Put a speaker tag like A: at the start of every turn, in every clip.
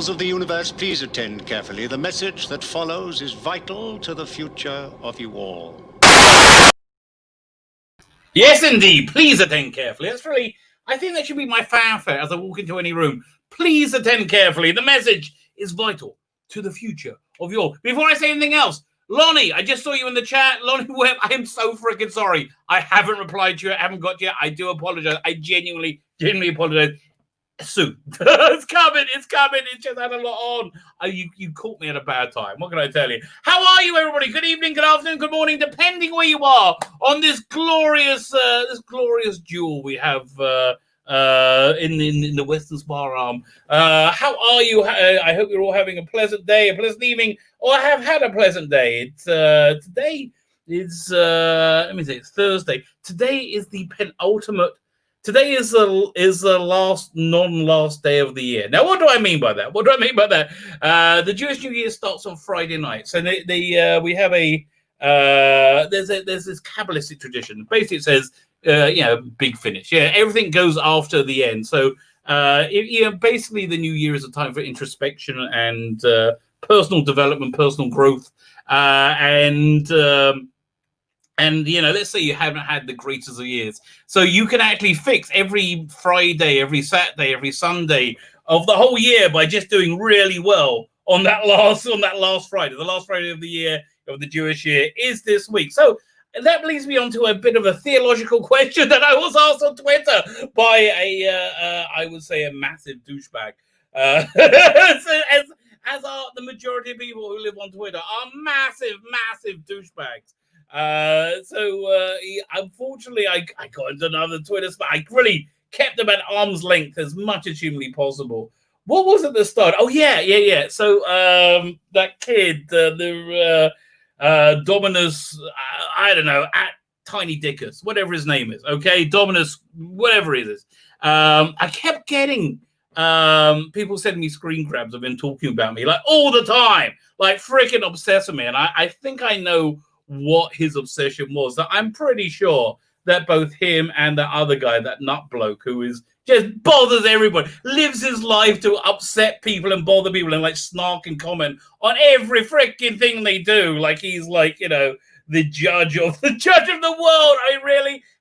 A: Peoples of the universe, please attend carefully. The message that follows is vital to the future of you all.
B: Yes, indeed. Please attend carefully. That's really, I think that should be my fanfare as I walk into any room. Please attend carefully. The message is vital to the future of you all. Before I say anything else, Lonnie, I just saw you in the chat. Lonnie Webb, I am so freaking sorry. I haven't replied to you. I haven't got you. I do apologize. I genuinely apologize. Soon. It's coming. It's just had a lot on. You caught me at a bad time. What can I tell you? How are you, everybody? Good evening, good afternoon, good morning, depending where you are on this glorious duel we have in the Western Spar Arm. How are you? I hope you're all having a pleasant day, a pleasant evening, or have had a pleasant day. It's today is let me say it's Thursday. Today is the penultimate. Today is the last non-last day of the year. Now, what do I mean by that? The Jewish New Year starts on Friday night. So we have there's this Kabbalistic tradition. Basically, it says big finish. Yeah, everything goes after the end. So basically, the New Year is a time for introspection and personal development, personal growth, and let's say you haven't had the greatest of years, so you can actually fix every Friday, every Saturday, every Sunday of the whole year by just doing really well on that last Friday. The last Friday of the year of the Jewish year is this week. So that leads me on to a bit of a theological question that I was asked on Twitter by I would say a massive douchebag. As are the majority of people who live on Twitter are massive douchebags. Unfortunately, I got into another Twitter spot. I really kept them at arm's length as much as humanly possible. What was at the start? Oh, yeah. So that kid, the Dominus, I don't know, at Tiny Dickus, whatever his name is, okay? Dominus, whatever it is. I kept getting people sending me screen grabs of him talking about me, like, all the time, like freaking obsessed with me. And I think I know what his obsession was. That I'm pretty sure that both him and the other guy, that nut bloke who is just bothers everybody, lives his life to upset people and bother people and like snark and comment on every freaking thing they do. Like he's like, the judge of the world.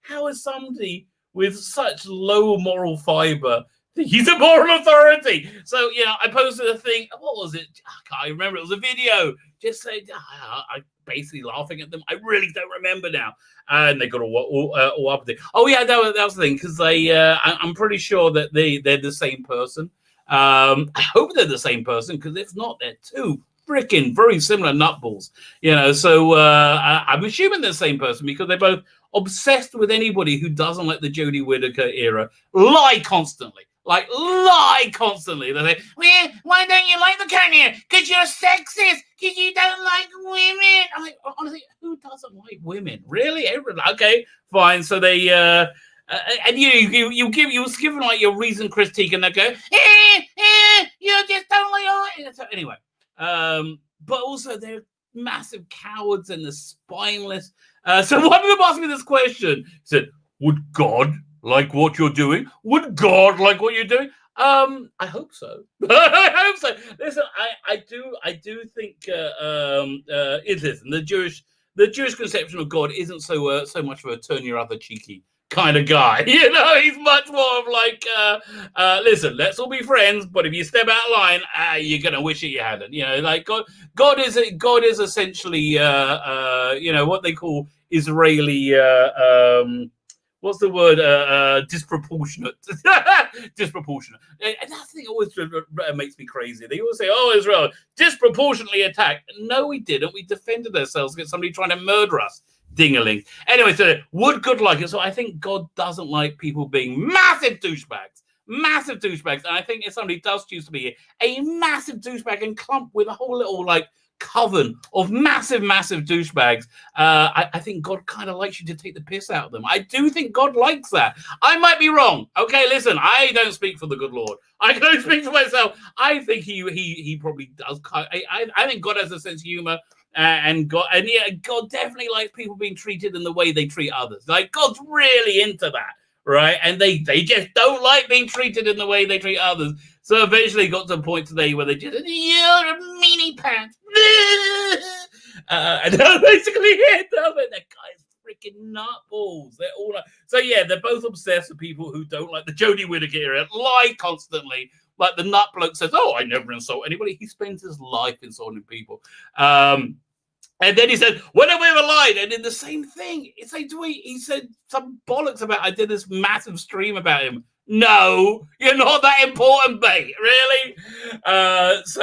B: How is somebody with such low moral fiber? He's a moral authority. So, I posted a thing. What was it? I can't remember. It was a video. Just saying, I basically laughing at them. I really don't remember now. And they got all up there. Oh, yeah, that was the thing. Because I'm pretty sure that they're the same person. I hope they're the same person. Because if not, they're two freaking very similar nutballs. So I'm assuming they're the same person because they're both obsessed with anybody who doesn't like the Jodie Whittaker era lie constantly. They say, why don't you like the current era? Because you're sexist. Because you don't like women. I'm like, honestly, who doesn't like women? Really? Everyone? Okay, fine. So they and you give like your reasoned critique, and they go, you just don't like it. So anyway, but also they're massive cowards and they're spineless. So one of them asked me this question. He said, would God like what you're doing? Would God like what you're doing? I hope so. I hope so. Listen, I do think it is. And the Jewish conception of God isn't so much of a turn your other cheeky kind of guy. He's much more of like, listen, let's all be friends, but if you step out of line, you're gonna wish it you hadn't. Like God is essentially what they call Israeli what's the word? Disproportionate. Disproportionate. And that thing always makes me crazy. They always say, oh, Israel disproportionately attacked. No, we didn't. We defended ourselves against somebody trying to murder us. Ding-a-ling. Anyway, so would God like it? So I think God doesn't like people being massive douchebags. And I think if somebody does choose to be a massive douchebag and clump with a whole little like coven of massive douchebags, I think God kind of likes you to take the piss out of them. I do think God likes that. I might be wrong. Okay, listen, I don't speak for the good Lord. I can only speak for myself. I think he probably does. I think God has a sense of humor, and God definitely likes people being treated in the way they treat others. Like God's really into that. right? And they just don't like being treated in the way they treat others. So eventually got to a point today where they just, you're a meanie pants. And basically, that guy's freaking nutballs. They're all like, so yeah, they're both obsessed with people who don't like the Jodie Whittaker era, lie constantly. Like the nut bloke says, oh, I never insult anybody. He spends his life insulting people. And then he said, when have we ever lied? And in the same thing, it's a tweet. He said some bollocks about, I did this massive stream about him. No, you're not that important, mate. Really? So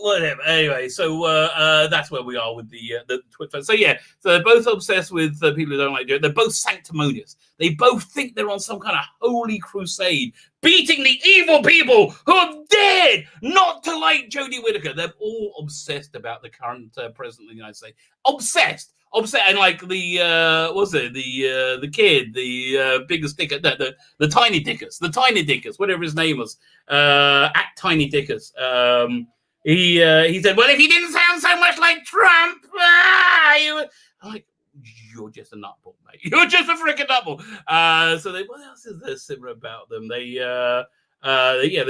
B: whatever. Anyway, so that's where we are with the Twitter. So yeah, so they're both obsessed with people who don't like it. They're both sanctimonious. They both think they're on some kind of holy crusade, beating the evil people who have dared not to like Jodie Whittaker. They're all obsessed about the current president of the United States. Obsessed, and like the the kid, the biggest dicker, the tiny dickers, whatever his name was, at Tiny Dickers. He said, well, if he didn't sound so much like Trump, like, you're just a nutball, mate. You're just a freaking nutball. So what else is there similar about them? They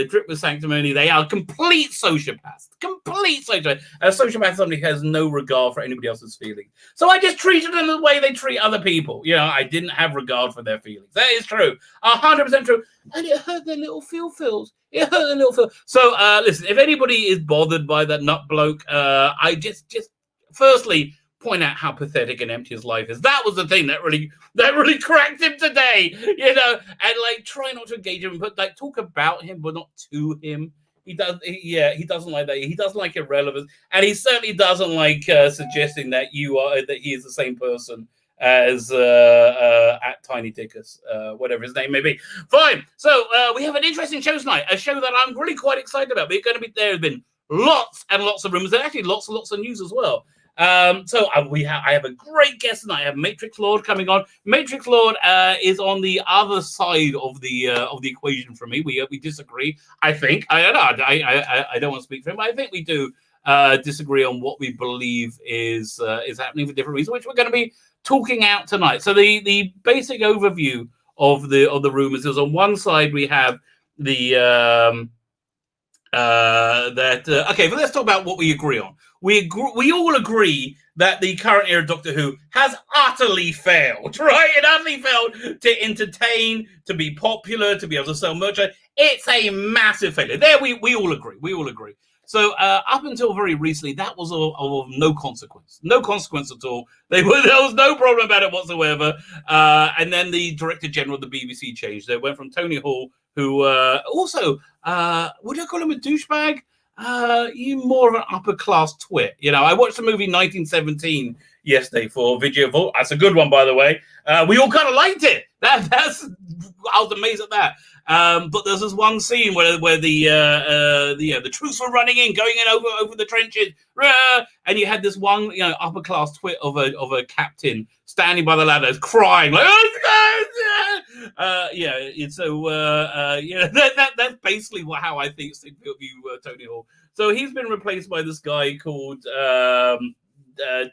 B: drip with sanctimony. They are complete sociopaths. Complete sociopaths. A sociopath is somebody who has no regard for anybody else's feelings. So I just treated them the way they treat other people. You know, I didn't have regard for their feelings. That is true. 100% true. And it hurt their little feels. It hurt their little feel. So listen, if anybody is bothered by that nut bloke, I just firstly point out how pathetic and empty his life is. That was the thing that really cracked him today, you know. And like, try not to engage him, but like, talk about him, but not to him. He doesn't like that. He doesn't like irrelevance, and he certainly doesn't like suggesting that that he is the same person as at Tiny Dickers, whatever his name may be. Fine. So we have an interesting show tonight, a show that I'm really quite excited about. We're going to be there. Have been lots and lots of rumors, and actually lots and lots of news as well. So I have a great guest tonight. I have MATRIXLORD coming on. MATRIXLORD is on the other side of the equation from me. We disagree. I think I don't know. I don't want to speak for him. I think we do disagree on what we believe is happening for different reasons, which we're going to be talking out tonight. So the basic overview of the rumors is, on one side we have the okay, but let's talk about what we agree on. We all agree that the current era of Doctor Who has utterly failed, right? It utterly failed to entertain, to be popular, to be able to sell merchandise. It's a massive failure. There, we all agree. We all agree. So up until very recently, that was of no consequence. No consequence at all. There was no problem about it whatsoever. And then the Director General of the BBC changed. They went from Tony Hall, who also, would I call him a douchebag? You more of an upper class twit. You know, I watched the movie 1917 yesterday for Video Vault. That's a good one, by the way. We all kind of liked it. I was amazed at that. But there's this one scene where the troops were running in, going in over the trenches, and you had this one, you know, upper class twit of a captain standing by the ladders, crying like, that's basically how I think Tony Hall. So he's been replaced by this guy called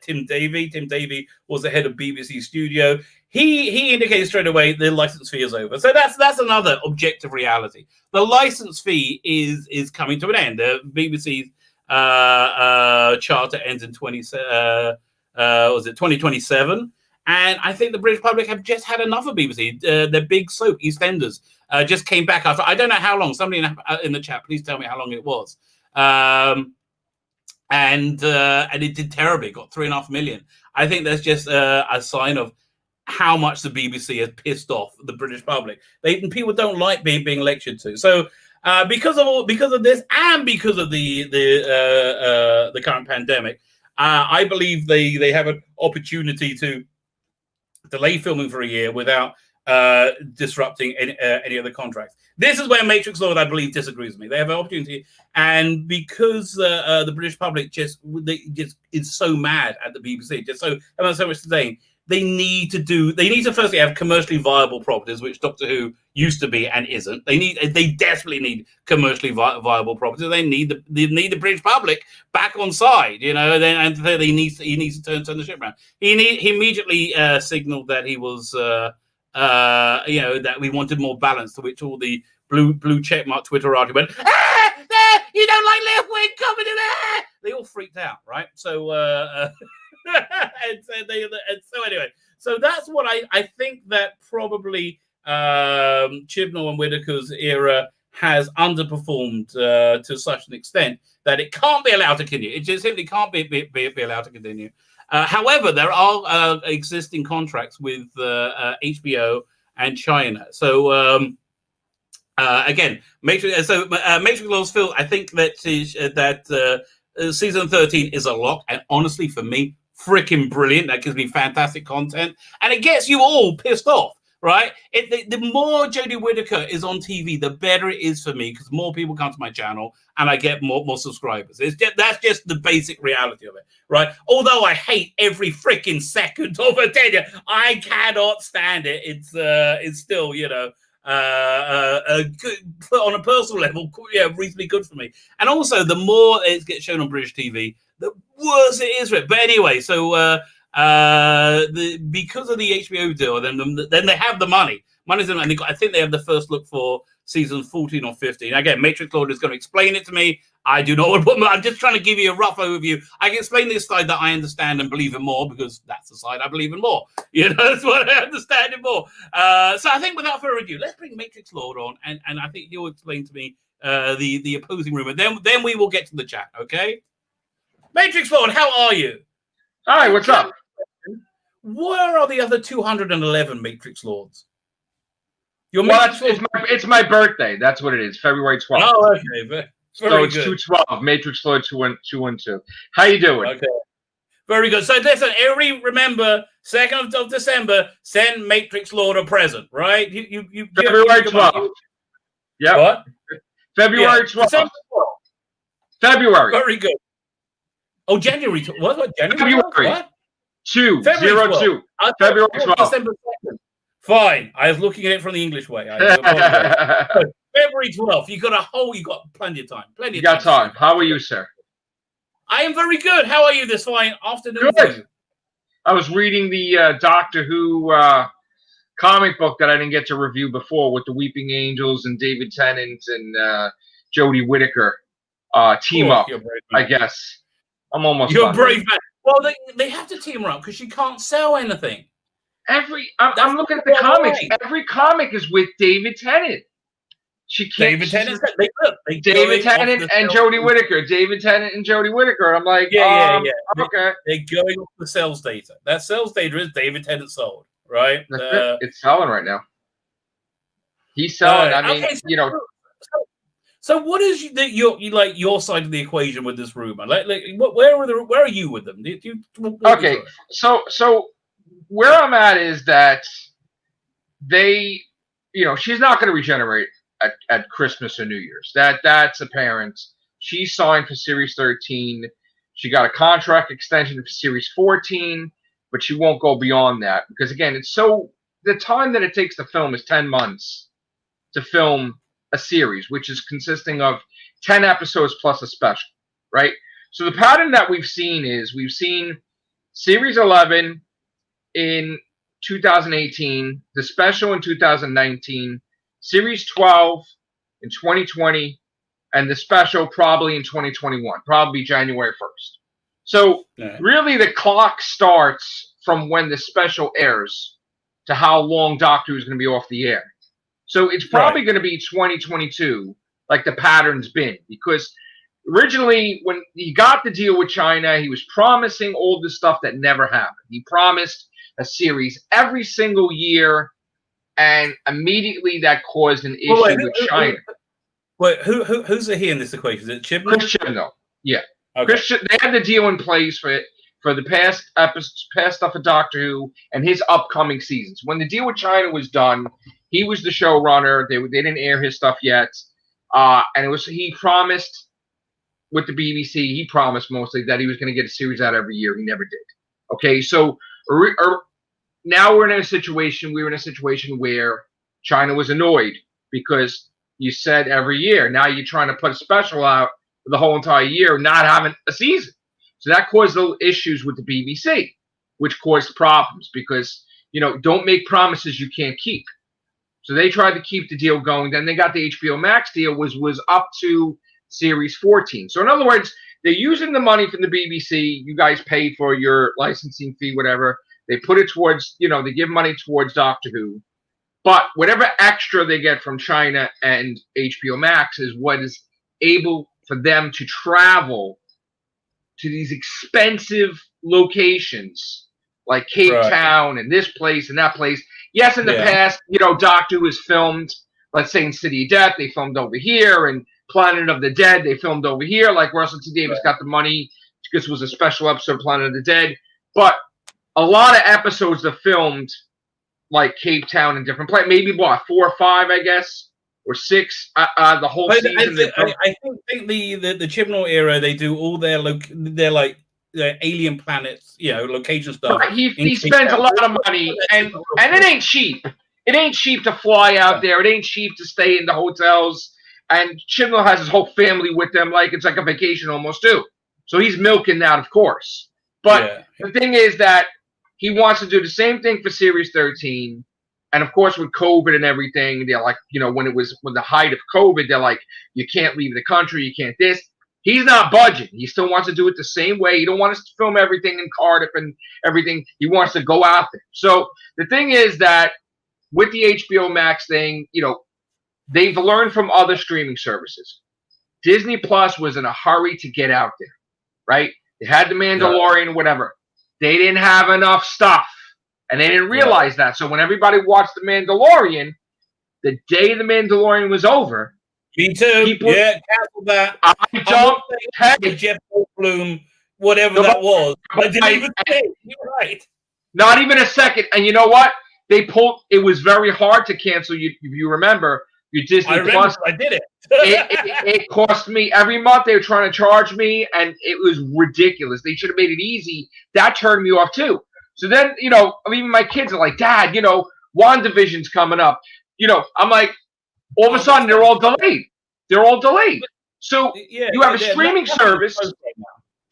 B: Tim Davie. Tim Davie was the head of BBC Studio. He indicated straight away the license fee is over. So that's another objective reality. The license fee is coming to an end. The BBC's charter ends in 2027. And I think the British public have just had enough of BBC. Their big soap, EastEnders, just came back after, I don't know how long. Somebody in the chat, please tell me how long it was. And it did terribly. It got 3.5 million. I think that's just a sign of how much the BBC has pissed off the British public. People don't like being lectured to. So because of this, and because of the current pandemic, I believe they have an opportunity to delay filming for a year without disrupting any other contracts. This is where MATRIXLORD, I believe, disagrees with me. They have an opportunity, and because the British public just is so mad at the BBC, just so much to say, they need to firstly have commercially viable properties, which Doctor Who used to be and isn't. They desperately need commercially viable properties. They need the British public back on side, you know. He needs to turn the ship around. He immediately signaled that he was that we wanted more balance, to which all the blue checkmark Twitterati went, you don't like left wing coming in there. They all freaked out, right? So, so anyway, so that's what I think that probably Chibnall and Whitaker's era has underperformed to such an extent that it can't be allowed to continue. It just simply can't be allowed to continue. However, there are existing contracts with HBO and China. So again, MATRIXLORD Phil, I think that season 13 is a lock, and honestly, for me, freaking brilliant. That gives me fantastic content, and it gets you all pissed off. Right? The more Jodie Whittaker is on TV, the better it is for me, because more people come to my channel and I get more subscribers. That's just the basic reality of it, right? Although I hate every freaking second of her tenure, I cannot stand it. It's still, good, on a personal level, reasonably good for me. And also, the more it gets shown on British TV, the worse it is for it. But anyway, so because of the HBO deal, then they have the money. Money's in, and I think they have the first look for season 14 or 15. Again, MATRIXLORD is going to explain it to me. I do not want to put. I'm just trying to give you a rough overview. I can explain this side that I understand and believe in more, because that's the side I believe in more. That's what I understand it more. So I think without further ado, let's bring MATRIXLORD on, and I think he'll explain to me the opposing rumor. Then we will get to the chat. Okay, MATRIXLORD, how are you?
C: Hi, what's up?
B: Where are the other 211 MATRIXLORDs?
C: It's my birthday. That's what it is. February 12th.
B: Oh, okay.
C: So it's 212. MATRIXLORD 212. How you doing?
B: Okay. Very good. So listen, remember, 2nd of December, send MATRIXLORD a present, right? You
C: February 12th. Yeah.
B: What?
C: February 12th. February.
B: Very good. Oh, January. What? January?
C: February. 202. February 12th.
B: December 2nd. Fine. I was looking at it from the English way. February 12th. You got plenty of time.
C: You got time. How are you, sir?
B: I am very good. How are you this fine afternoon?
C: Good. I was reading the Doctor Who comic book that I didn't get to review before, with the Weeping Angels and David Tennant and Jodie Whittaker team up, I guess. I'm almost
B: You're
C: done.
B: brave man. Well, they have to team her up because she can't sell anything.
C: I'm looking at the comics. Right. Every comic is with David Tennant. She can't.
B: David Tennant.
C: David Tennant and Jodie Whittaker. David Tennant and Jodie Whittaker. I'm like, okay.
B: They're going off the sales data. That sales data is David Tennant sold, right?
C: It's selling right now. He's selling. I mean,
B: So what is your side of the equation with this rumor? Where are you with them?
C: Okay, so where I'm at is that she's not going to regenerate at Christmas or New Year's. That's apparent. She signed for Series 13. She got a contract extension for Series 14, but she won't go beyond that, because again, the time that it takes to film is 10 months to film a series, which is consisting of 10 episodes plus a special, right? So the pattern that we've seen Series 11 in 2018, the special in 2019, Series 12 in 2020, and the special probably in 2021, probably January 1st. So really the clock starts from when the special airs to how long Doctor Who is going to be off the air. So it's probably going to be 2022, like the pattern's been, because originally when he got the deal with China, he was promising all this stuff that never happened. He promised a series every single year, and immediately that caused an issue with China.
B: Wait, who's the he in this equation? Is it Chibnall?
C: Chris Chibnall, yeah.
B: Okay.
C: They had the deal in place for the past stuff of Doctor Who and his upcoming seasons. When the deal with China was done, he was the showrunner. They didn't air his stuff yet, and he promised with the BBC. He promised mostly that he was going to get a series out every year. He never did. Okay, so now we're in a situation. We were in a situation where China was annoyed because you said every year. Now you're trying to put a special out for the whole entire year, not having a season. So that caused little issues with the BBC, which caused problems because don't make promises you can't keep. So they tried to keep the deal going. Then they got the HBO Max deal, was up to series 14. So in other words, they're using the money from the BBC. You guys pay for your licensing fee, whatever. They put it towards, they give money towards Doctor Who. But whatever extra they get from China and HBO Max is what is able for them to travel to these expensive locations like Cape Town and this place and that place. Yes, in the past, Doctor Who is filmed, let's say in City of Death, they filmed over here, and Planet of the Dead, they filmed over here. Like Russell T Davies got the money because it was a special episode of Planet of the Dead. But a lot of episodes are filmed like Cape Town and different places. Maybe 4 or 5, I guess, or 6. The whole season.
B: I think the Chibnall era, they do all their alien planets, location stuff.
C: Right. He spends a lot of money, and it ain't cheap. It ain't cheap to fly out there. It ain't cheap to stay in the hotels. And Chibnall has his whole family with them, like it's like a vacation almost too. So he's milking that, of course. But the thing is that he wants to do the same thing for Series 13. And of course, with COVID and everything, they're like, when the height of COVID, they're like, you can't leave the country, you can't this. He's not budging. He still wants to do it the same way. He don't want us to film everything in Cardiff and everything. He wants to go out there. So the thing is that with the HBO Max thing, they've learned from other streaming services. Disney Plus was in a hurry to get out there, right? They had The Mandalorian, whatever. They didn't have enough stuff, and they didn't realize that. So when everybody watched The Mandalorian, the day The Mandalorian was over,
B: me too. Cancel that.
C: I jumped.
B: Jeff Goldblum, whatever that was. I didn't even think. You're right.
C: Not even a second. And you know what? They pulled. It was very hard to cancel. If you remember, your Disney Plus.
B: I did it.
C: it cost me every month. They were trying to charge me, and it was ridiculous. They should have made it easy. That turned me off too. So then, even my kids are like, Dad, WandaVision's coming up. I'm like, all of a sudden they're all delayed. They're all delayed. So you have a streaming service.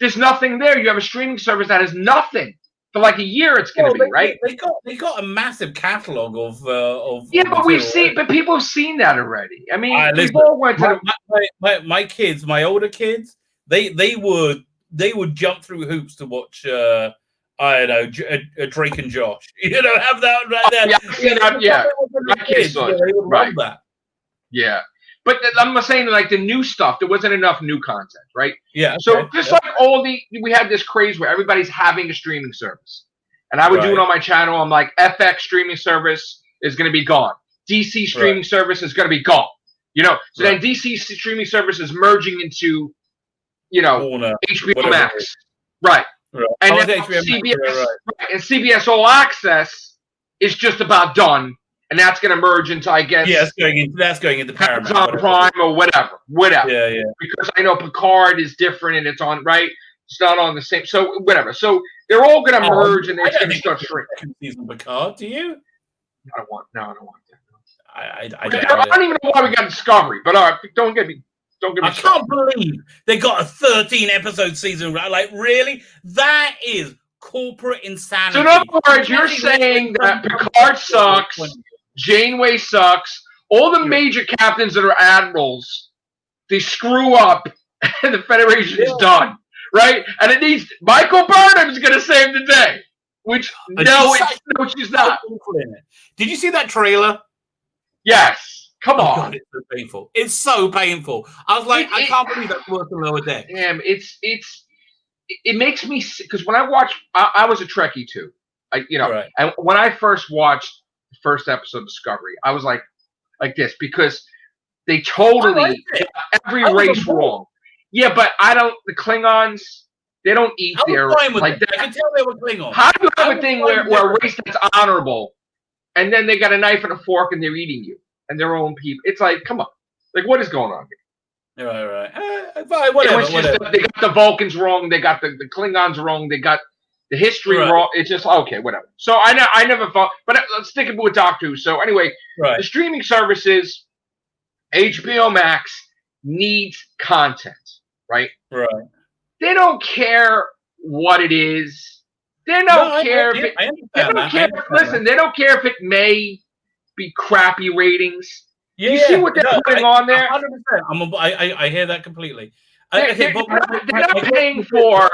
C: There's nothing there. You have a streaming service that has nothing. For like a year, it's going to be right.
B: They got a massive catalog of.
C: But people have seen that already. I mean, people went to
B: my kids, my older kids. They would jump through hoops to watch. I don't know, Drake and Josh. Have that right there.
C: My kids
B: they would love that.
C: Yeah. But I'm saying, like, the new stuff, there wasn't enough new content, right?
B: Yeah.
C: So just like we had this craze where everybody's having a streaming service. And I would do it on my channel. I'm like, FX streaming service is going to be gone. DC streaming service is going to be gone. So then DC streaming service is merging into, HBO Max. Right. And then CBS, and CBS All Access is just about done. And that's going to merge into, I guess.
B: Yeah, that's going into Paramount.
C: Amazon Prime or whatever.
B: Yeah.
C: Because I know Picard is different and it's on, right? It's not on the same. So, whatever. So, they're all going to merge and it's going to start shrinking.
B: Season Picard, do you?
C: I don't want that.
B: I
C: don't even know why we got Discovery, but don't get me.
B: I can't believe they got a 13-episode season. Like, really? That is corporate insanity.
C: So, in other words, you're saying that Picard sucks. Janeway sucks. All the major captains that are admirals, they screw up, and the Federation is done, right? And it needs Michael Burnham's going to save the day, which she's not.
B: Did you see that trailer?
C: Yes. Come on.
B: God, it's so painful. It's so painful. I was like, I can't believe that's worth the lower deck.
C: Damn, it makes me sick because when I watched, I was a Trekkie too, and when I first watched the first episode of Discovery, I was like this because they totally got every race wrong. Yeah, but the Klingons, they don't eat their like that.
B: I can tell they were Klingons.
C: How do you have a thing where a race that's honorable, and then they got a knife and a fork and they're eating you and their own people? It's like, come on, like what is going on here?
B: Right. Whatever.
C: They got the Vulcans wrong. They got the Klingons wrong. They got the history wrong. It's just okay, whatever. So I never thought, but let's stick it with Doctor Who. So anyway, the streaming services, HBO Max needs content, right?
B: Right.
C: They don't care what it is. They don't care if it.
B: I
C: They don't care. Listen, they don't care if it may be crappy ratings.
B: Yeah,
C: Do you see what they're putting on there?
B: 100%. I hear that completely.
C: They're not paying for.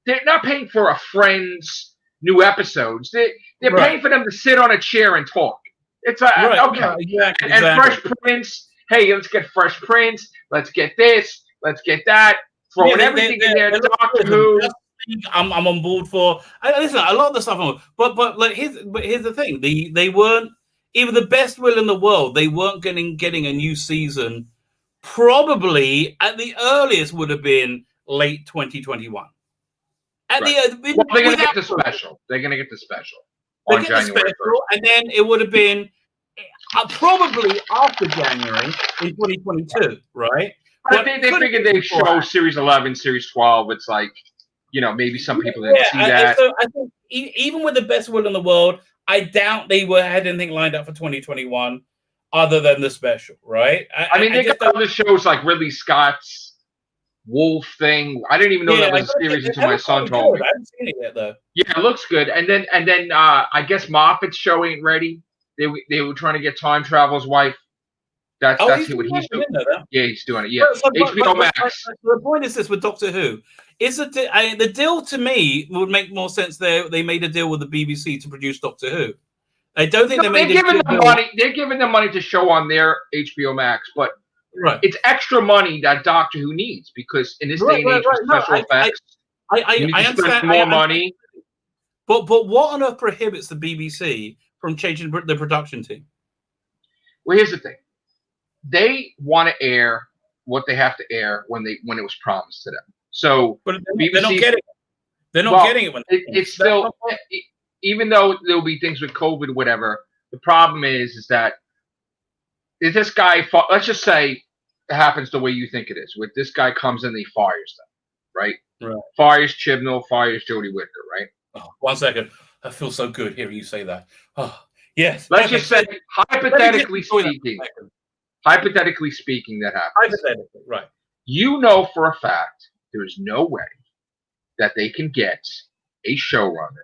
C: They're not paying for a Friends new episodes. They're paying for them to sit on a chair and talk. It's okay.
B: Exactly.
C: And Fresh Prince. Hey, let's get Fresh Prince. Let's get this. Let's get that. Throwing everything in there. Doctor Who.
B: I'm on board for. Listen, a lot of the stuff. But here's the thing. They weren't even the best will in the world. They weren't getting a new season. Probably at the earliest would have been late 2021. They're
C: going to get the special. They're going to get the special on January 1st.
B: And then it would have been probably after January in 2022, right?
C: But they figured they'd show Series 11, Series 12. It's like, maybe some people didn't see that.
B: So I think even with the best will in the world, I doubt they had anything lined up for 2021 other than the special, right?
C: They got other shows like Ridley Scott's Wolf thing. I didn't even know that was a series until my son told me.
B: I haven't seen it yet, though.
C: Yeah, it looks good. And then I guess Moffat's show ain't ready. They were trying to get Time Travel's wife. That's what he's doing. Yeah, he's doing it. Yeah, HBO Max.
B: The point is this with Doctor Who. The deal to me would make more sense there. They made a deal with the BBC to produce Doctor Who. I don't think they're
C: giving them money. They're giving them money to show on their HBO Max, but it's extra money that Doctor Who needs because in this day and age with special effects, I understand more money.
B: But what on earth prohibits the BBC from changing the production team?
C: Well, here's the thing: they want to air what they have to air when it was promised to them. So,
B: but they're not getting it. They're not getting it when
C: it's still. Even though there'll be things with COVID, whatever, the problem is that if this guy, let's just say it happens the way you think it is, where this guy comes in and he fires them, right? Fires Chibnall, fires Jodie Whittaker, right?
B: Oh, 1 second. I feel so good hearing you say that. Oh, yes.
C: Let's just say, hypothetically speaking, that happens.
B: Hypothetically, right.
C: You know for a fact there is no way that they can get a showrunner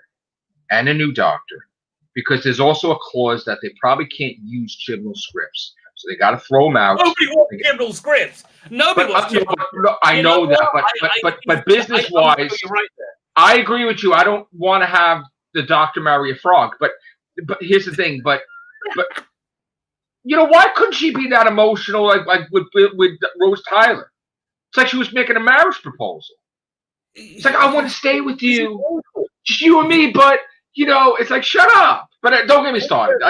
C: and a new doctor, because there's also a clause that they probably can't use Chibnall scripts, so they got to throw them out.
B: Nobody wants Chibnall scripts. Nobody wants Chibnall.
C: I know that, but business-wise,
B: right there.
C: I agree with you. I don't want to have the doctor marry a frog, but here's the thing. But why couldn't she be that emotional like with Rose Tyler? It's like she was making a marriage proposal. It's like, I want to stay with you, just you and me, but. It's like, shut up. But don't get me started.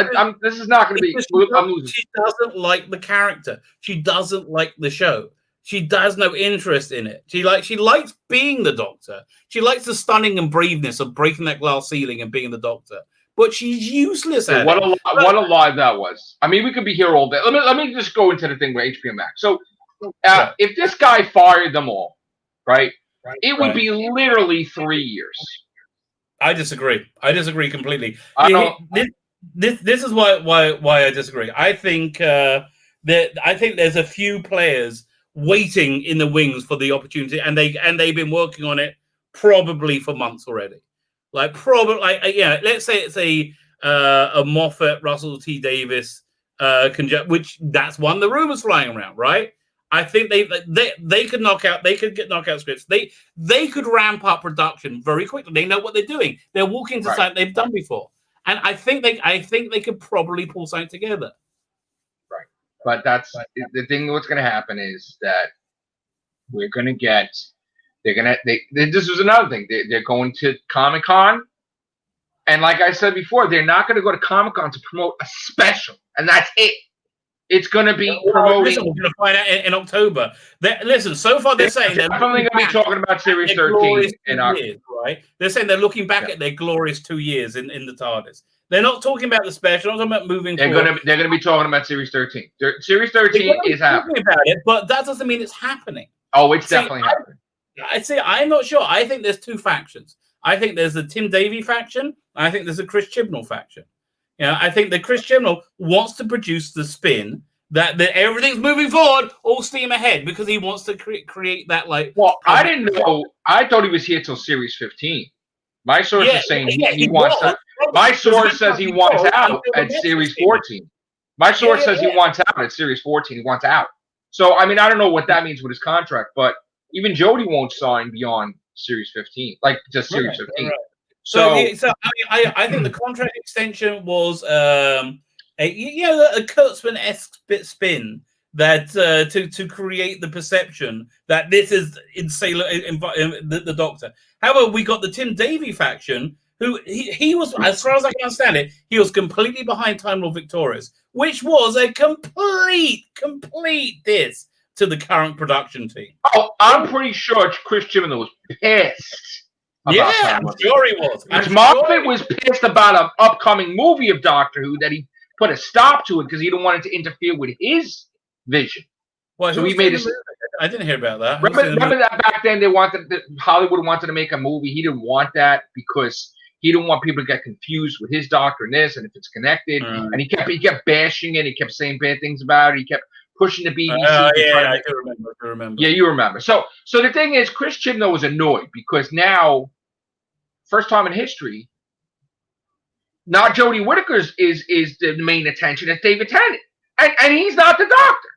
C: This is not going to be. I'm losing.
B: She doesn't like the character. She doesn't like the show. She has no interest in it. She likes being the Doctor. She likes the stunning and braveness of breaking that glass ceiling and being the Doctor. But she's useless at it.
C: What a lie that was. I mean, we could be here all day. Let me just go into the thing with HBO Max. So, if this guy fired them all, right, it would be literally 3 years.
B: I disagree. I disagree completely. This is why I disagree. I think there's a few players waiting in the wings for the opportunity, and they've been working on it probably for months already. Let's say it's a Moffat, Russell T Davis which that's one of the rumors flying around, right? I think they could get knockout scripts. They could ramp up production very quickly. They know what they're doing. They're walking to something they've done before, and I think they could probably pull something together.
C: Right, but that's the thing. What's going to happen is that we're going to get. This was another thing. They're going to Comic-Con, and like I said before, they're not going to go to Comic-Con to promote a special, and that's it. It's going to be promoting.
B: Listen, we're going to find out in October. So far they're saying they're
C: definitely going to be talking about Series 13 in
B: October, right? They're saying they're looking back at their glorious 2 years in the TARDIS. They're not talking about the special. They're not talking about moving forward.
C: They're going to be talking about Series 13. Series 13 is happening.
B: About it, but that doesn't mean it's happening.
C: Oh, it's definitely happening.
B: I'm not sure. I think there's two factions. I think there's the Tim Davie faction. And I think there's a Chris Chibnall faction. I think that Chris Chibnall wants to produce the spin that everything's moving forward, all steam ahead, because he wants to create that like.
C: Well, I didn't know. I thought he was here till Series 15. My source is saying he wants to. My source says he wants out at Series 14. My source says he wants out at Series 14. He wants out. So, I mean, I don't know what that means with his contract, but even Jody won't sign beyond Series 15, like just Series 15. Right.
B: So I mean, I think the contract extension was a Kurtzman-esque spin that to create the perception that this is in Sailor the Doctor. However, we got the Tim Davey faction, who he was, as far as I can understand it, he was completely behind Time Lord Victorious, which was a complete diss to the current production team.
C: Oh, I'm pretty sure Chris Chibnall was pissed.
B: Yeah, I'm sure he was.
C: Moffat was pissed about an upcoming movie of Doctor Who that he put a stop to it because he didn't want it to interfere with his vision.
B: Well, so he made it. I didn't hear about that.
C: Remember that back then Hollywood wanted to make a movie. He didn't want that because he didn't want people to get confused with his Doctor and this, and if it's connected. And he kept bashing it. He kept saying bad things about it. He kept pushing the BBC.
B: I do remember.
C: Yeah, you remember. So the thing is, Chris Chibnall was annoyed because now, first time in history, not Jodie Whittaker is the main attention. It's David Tennant, and he's not the Doctor.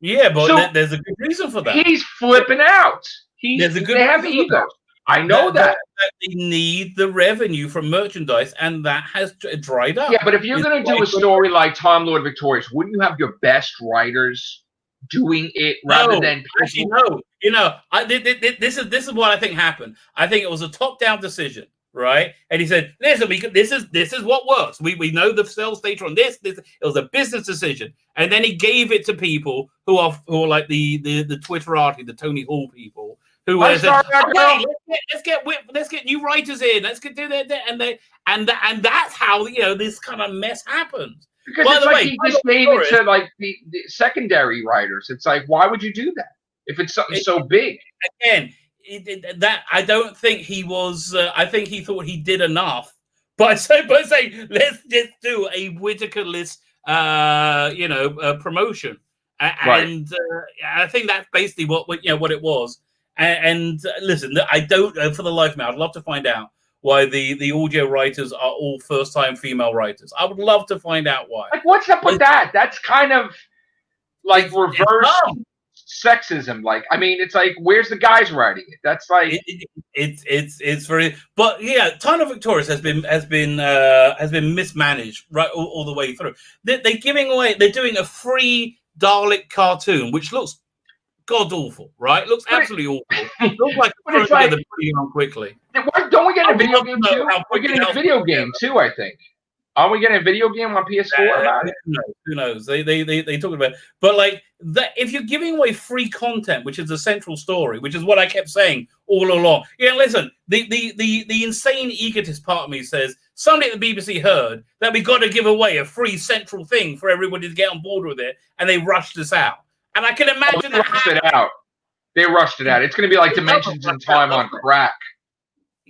B: Yeah, but there's a good reason for that.
C: He's flipping out. They have egos. I know that
B: they need the revenue from merchandise, and that has dried up.
C: Yeah, but if you're going to do a story like Time Lord Victorious, wouldn't you have your best writers doing it rather than people?
B: Actually, no. You know, this is what I think happened. I think it was a top-down decision, right? And he said, "Listen, this is what works. We know the sales data on this. It was a business decision." And then he gave it to people who are like the Twitterati, the Tony Hall people. Who said, okay, let's get new writers in. Let's get do that, and that's how this kind of mess happens.
C: Because it's like he just gave it to like the secondary writers. It's like, why would you do that if it's something so big?
B: Again, that I don't think he was. I think he thought he did enough. But say let's just do a Whittaker-less, promotion, and I think that's basically what it was. And listen, I don't, for the life of me, I'd love to find out why the audio writers are all first-time female writers. I would love to find out why.
C: Like, what's up with that? That's kind of like reverse sexism. Like, I mean, it's like, where's the guys writing it? That's like
B: it's very. But yeah, Time Lord Victorious has been mismanaged right all the way through. They're doing a free Dalek cartoon, which looks god awful, right? Looks absolutely awful. Looks like it's together pretty quickly.
C: Don't we get a video game too? We're getting a video game too, I think. Are we getting a video game on PS4 about it?
B: Who knows? They talk about it. But like that, if you're giving away free content, which is the central story, which is what I kept saying all along. Yeah, listen, the insane egotist part of me says somebody at the BBC heard that we got to give away a free central thing for everybody to get on board with it, and they rushed us out. And I can imagine
C: they rushed it out. They rushed it out. It's going to be like Dimensions in Time on crack.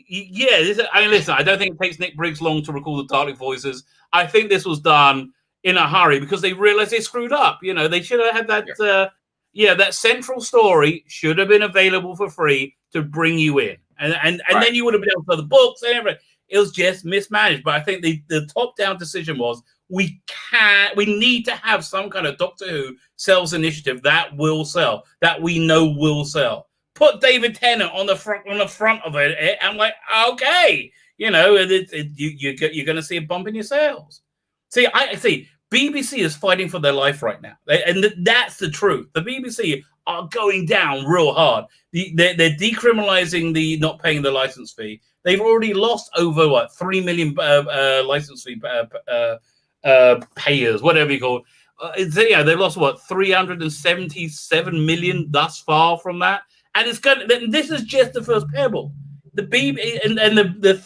B: Yeah, listen, I don't think it takes Nick Briggs long to record the Dalek voices. I think this was done in a hurry because they realized they screwed up. They should have had that. That central story should have been available for free to bring you in, and then you would have been able to the books and everything. It was just mismanaged. But I think the top-down decision was we need to have some kind of Doctor Who sales initiative that will sell, that we know will sell. Put David Tennant on the front of it. I'm like, okay, you're going to see a bump in your sales. See, BBC is fighting for their life right now, and that's the truth. The BBC are going down real hard. They're decriminalizing the not paying the license fee. They've already lost over 3 million license fee payers, whatever you call it. They've lost 377 million thus far from that. And this is just the first pebble. The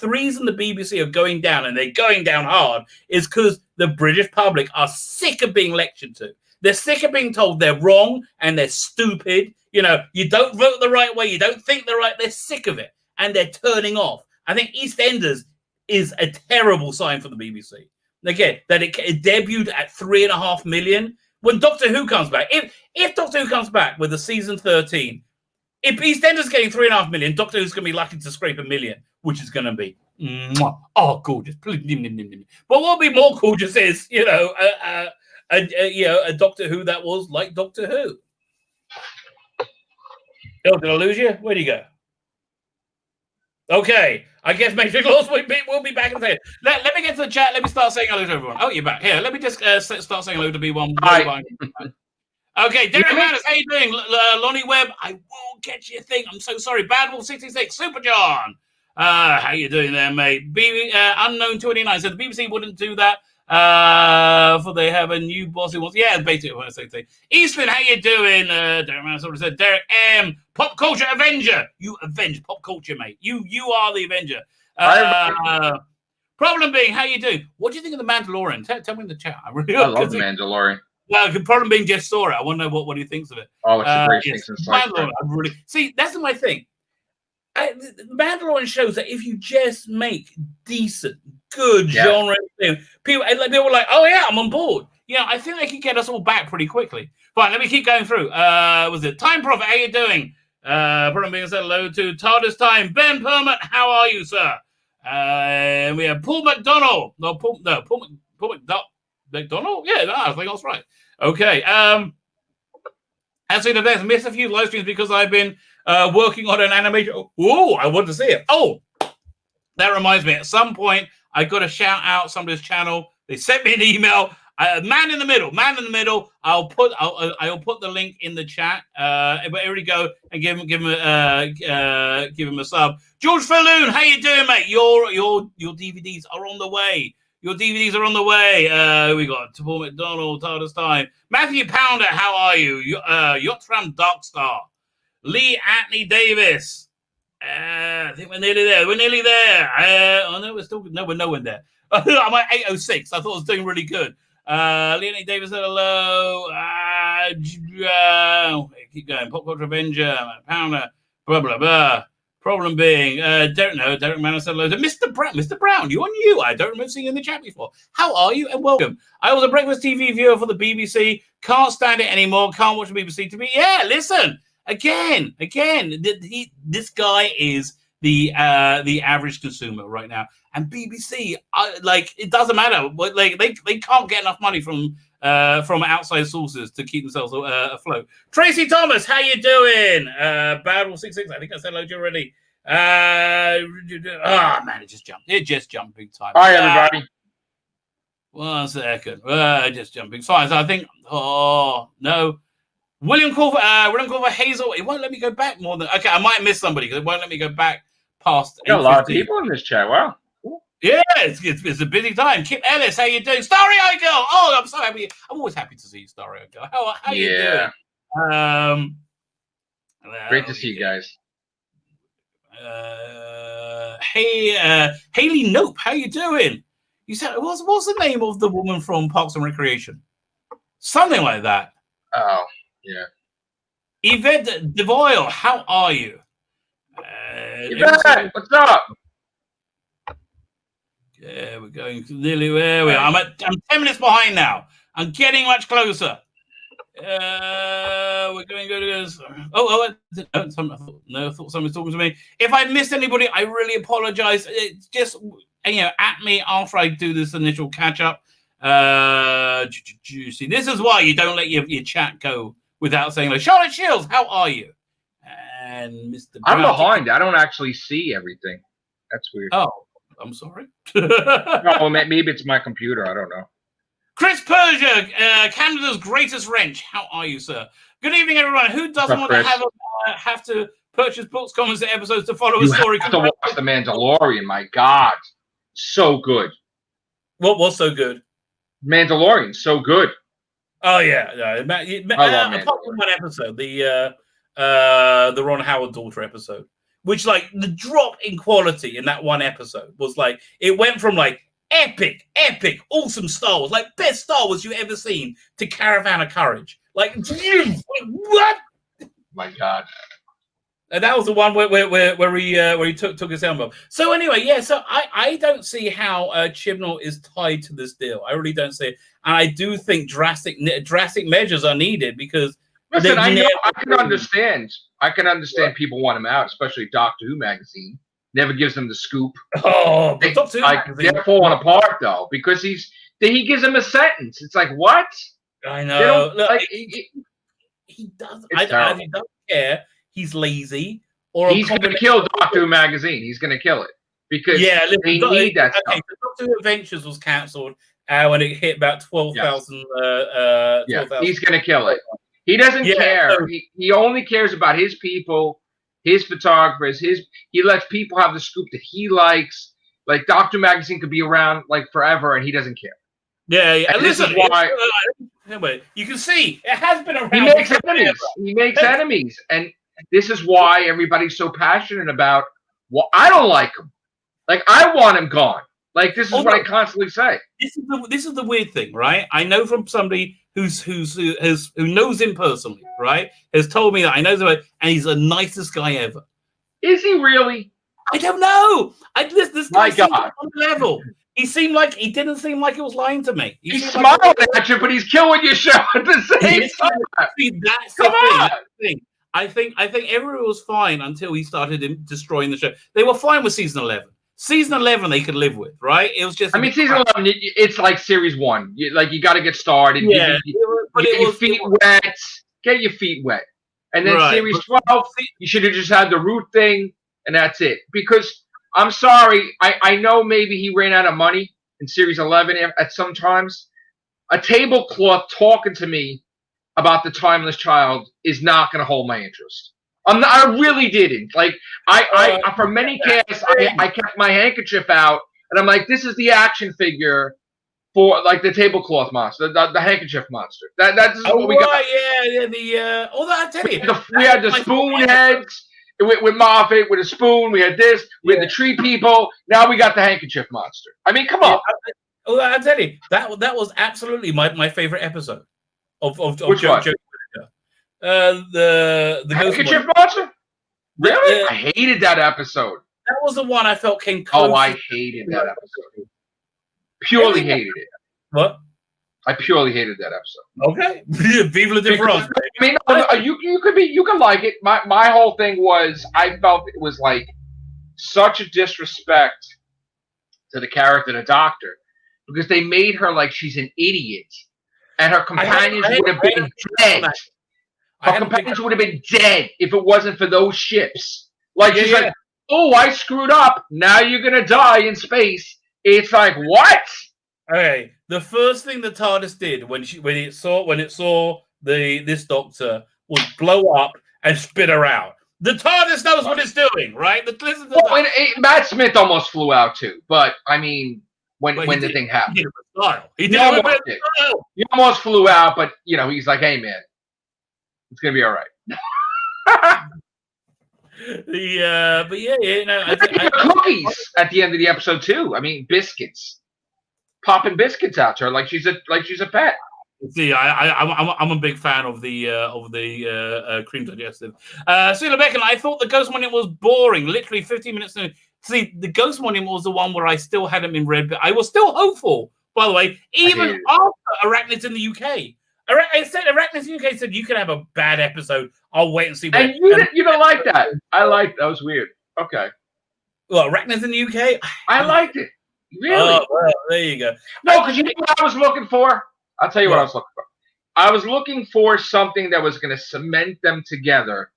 B: reason the BBC are going down, and they're going down hard, is because the British public are sick of being lectured to. They're sick of being told they're wrong and they're stupid. You don't vote the right way. You don't think the right. They're sick of it, and they're turning off. I think EastEnders is a terrible sign for the BBC. Again, that it debuted at 3.5 million. When Doctor Who comes back, if Doctor Who comes back with the season 13. If EastEnders getting 3.5 million, Doctor Who's going to be lucky to scrape 1 million, which is going to be Mwah. Oh, gorgeous. But what would be more gorgeous is, a Doctor Who that was like Doctor Who. Oh, did I lose you? Where'd you go? Okay, I guess MATRIXLORD will be back in a second. Let me get to the chat. Let me start saying hello to everyone. Oh, you're back. Here, let me just start saying hello to B1.
C: Hi.
B: Okay, Derek Manners, how you doing? Lonnie Webb, I won't get you a thing. I'm so sorry. Badwolf66, Super John. How you doing there, mate? Unknown 29 said the BBC wouldn't do that. For they have a new boss who wants. Yeah, basically what I say. Eastman, how you doing? Derek Manners already said. Derek M, Pop Culture Avenger. You avenge pop culture, mate. You are the Avenger. Problem being, how you doing? What do you think of the Mandalorian? Tell me in the chat. I
C: love the Mandalorian.
B: Well, the problem being Jeff saw it. I want to know what he thinks of it.
C: Oh, it's a great thing since
B: Mandalorian. See, that's my thing. The Mandalorian shows that if you just make decent, good genre thing, people are like, oh yeah, I'm on board. I think they can get us all back pretty quickly. Fine, let me keep going through. Was it Time Prophet? How you doing? Problem being said hello to TARDIS Time. Ben Permit, how are you, sir? And we have Paul McDonald. Paul McDonald? Yeah, I think that's right. Okay. Actually, I've missed a few live streams because I've been working on an animation. Oh, I want to see it. Oh, that reminds me. At some point, I got to shout out somebody's channel. They sent me an email. Man in the middle. I'll put the link in the chat. But here we go and give him a sub. George Falloon, how you doing, mate? Your DVDs are on the way. We got Paul McDonald, TARDIS Time. Matthew Pounder, how are you? Yotram Darkstar. Lee Atney Davis. I think we're nearly there. We're nowhere there. I'm at 806. I thought I was doing really good. Lee Atney Davis said hello. Keep going. Pop Culture Avenger. Pounder. Blah, blah, blah. Problem being, Derek Mann said hello to Mr. Brown. Mr. Brown, you're new. I don't remember seeing you in the chat before. How are you? And welcome. I was a breakfast TV viewer for the BBC. Can't stand it anymore. Can't watch the BBC TV. Yeah, listen. Again. This guy is the average consumer right now. And BBC, it doesn't matter. They can't get enough money from outside sources to keep themselves afloat. Tracy Thomas, how you doing? Badwolf66, I think I said hello to you already. Man, it just jumped big time.
C: Hi, everybody.
B: 1 second. Just jumping. Fine. So I think, no. William Corver, Hazel, it won't let me go back more than, okay, I might miss somebody because it won't let me go back past.
C: Got a lot of people in this chat. Wow.
B: Yeah, it's a busy time. Kip Ellis, how you doing? Starry-eyed girl. Oh, I'm so happy. I'm always happy to see you, Starry-eyed girl. How you doing?
C: Great to see you guys.
B: Haley Nope, how you doing? You said what's the name of the woman from Parks and Recreation? Something like that.
C: Oh, yeah.
B: Yvette DeVoyle, how are you?
C: Yvette, what's up?
B: Yeah, we're going nearly where we are. I'm 10 minutes behind now. I'm getting much closer. We're going to go to this. I thought somebody was talking to me. If I missed anybody, I really apologize. It's just at me after I do this initial catch up. See, this is why you don't let your chat go without saying like Charlotte Shields, how are you? And Mr.
C: I'm behind. I don't actually see everything. That's weird.
B: Oh. I'm sorry.
C: No, maybe it's my computer. I don't know.
B: Chris Persia, Canada's greatest wrench. How are you, sir? Good evening, everyone. Who doesn't want to have to purchase books, comments, and episodes to follow a story?
C: You have to watch The Mandalorian. My God, so good.
B: What's so good?
C: Mandalorian, so good.
B: Oh yeah, I love apart from one episode, the Ron Howard daughter episode. Which, the drop in quality in that one episode was it went from epic, awesome Star Wars, best Star Wars you've ever seen, to Caravan of Courage. What?
C: My God.
B: And that was the one where he took his helmet off. So anyway, yeah. So I don't see how Chibnall is tied to this deal. I really don't see it, and I do think drastic measures are needed because.
C: Listen, I can understand. I can understand people want him out, especially Doctor Who magazine. never gives them the scoop.
B: Oh, but Doctor Who
C: they're falling apart though because he gives them a sentence. It's like what?
B: I know. Look,
C: like,
B: he does.
C: He
B: doesn't care. He's lazy, or
C: he's going to kill Doctor Who magazine. He's going to kill it because they need that stuff.
B: Okay, so Doctor Who Adventures was cancelled when it hit about 12,000.
C: Yeah, he's going to kill it. He doesn't care. So, he only cares about his people, his photographers. He lets people have the scoop that he likes. Like Doctor Who magazine could be around like forever, and he doesn't care.
B: Yeah.
C: And this is why.
B: Anyway, you can see it has been around.
C: He makes enemies. He makes enemies, and this is why everybody's so passionate about. Well, I don't like him. Like I want him gone. Like this is what I constantly say.
B: This is the weird thing, right? I know from somebody who knows him personally, right? Has told me that I know him, and he's the nicest guy ever.
C: Is he really?
B: I don't know. This guy seems
C: God.
B: on the level. He didn't seem like he was lying to me.
C: He's smiling at you, but he's killing your show at the same time.
B: See, that's the thing. I think everyone was fine until he started destroying the show. They were fine with season 11. Season 11 they could live with, right? It was just.
C: I mean, season 11, it's like series 1. You got to get started.
B: Yeah,
C: get your feet wet. Get your feet wet, and then series 12, you should have just had the root thing, and that's it. Because I'm sorry, I know maybe he ran out of money in series 11 at some times. A tablecloth talking to me about the Timeless Child is not going to hold my interest. I really didn't. Like I for many casts, I kept my handkerchief out, and I'm like, this is the action figure for like the tablecloth monster, the handkerchief monster. That's what we got.
B: I tell you,
C: we had the spoon heads with Moffat with a spoon. We had this. We had the tree people. Now we got the handkerchief monster. I mean, come on.
B: I tell you, that was absolutely my favorite episode of
C: Which one?
B: The
C: handkerchief monster. Really? I hated that episode.
B: That was the one I felt came close.
C: Oh, I hated that episode. Purely hated it.
B: What?
C: I purely hated that episode.
B: Okay. Vive la difference.
C: I mean, you can like it. My whole thing was I felt it was like such a disrespect to the character, the Doctor, because they made her like she's an idiot, and her companions would have been dead. Her companions would have been dead if it wasn't for those ships. Like she's like, oh, I screwed up. Now you're gonna die in space. It's like what?
B: Okay. The first thing the TARDIS did when it saw this Doctor was blow up and spit her out. The TARDIS knows what it's doing, right?
C: Matt Smith almost flew out too, but I mean, when the thing happened, he almost flew out, but he's like, hey man. It's gonna be all right.
B: I think
C: cookies at the end of the episode too. I mean, biscuits, popping biscuits out to her like she's a pet.
B: See, I'm a big fan of the cream digestive. Sheila Beckon, I thought the Ghost Monument was boring. Literally 15 minutes. See, the Ghost Monument was the one where I still hadn't been read, but I was still hopeful. By the way, even after Arachnids in the UK. Arachnids in the UK said you can have a bad episode. I'll wait and see.
C: And you don't like that. I liked that. Was weird. Okay.
B: Well, Arachnids in the UK?
C: I liked it. Really?
B: Oh, well, there you go.
C: No, because you know what I was looking for? I'll tell you what I was looking for. I was looking for something that was going to cement them together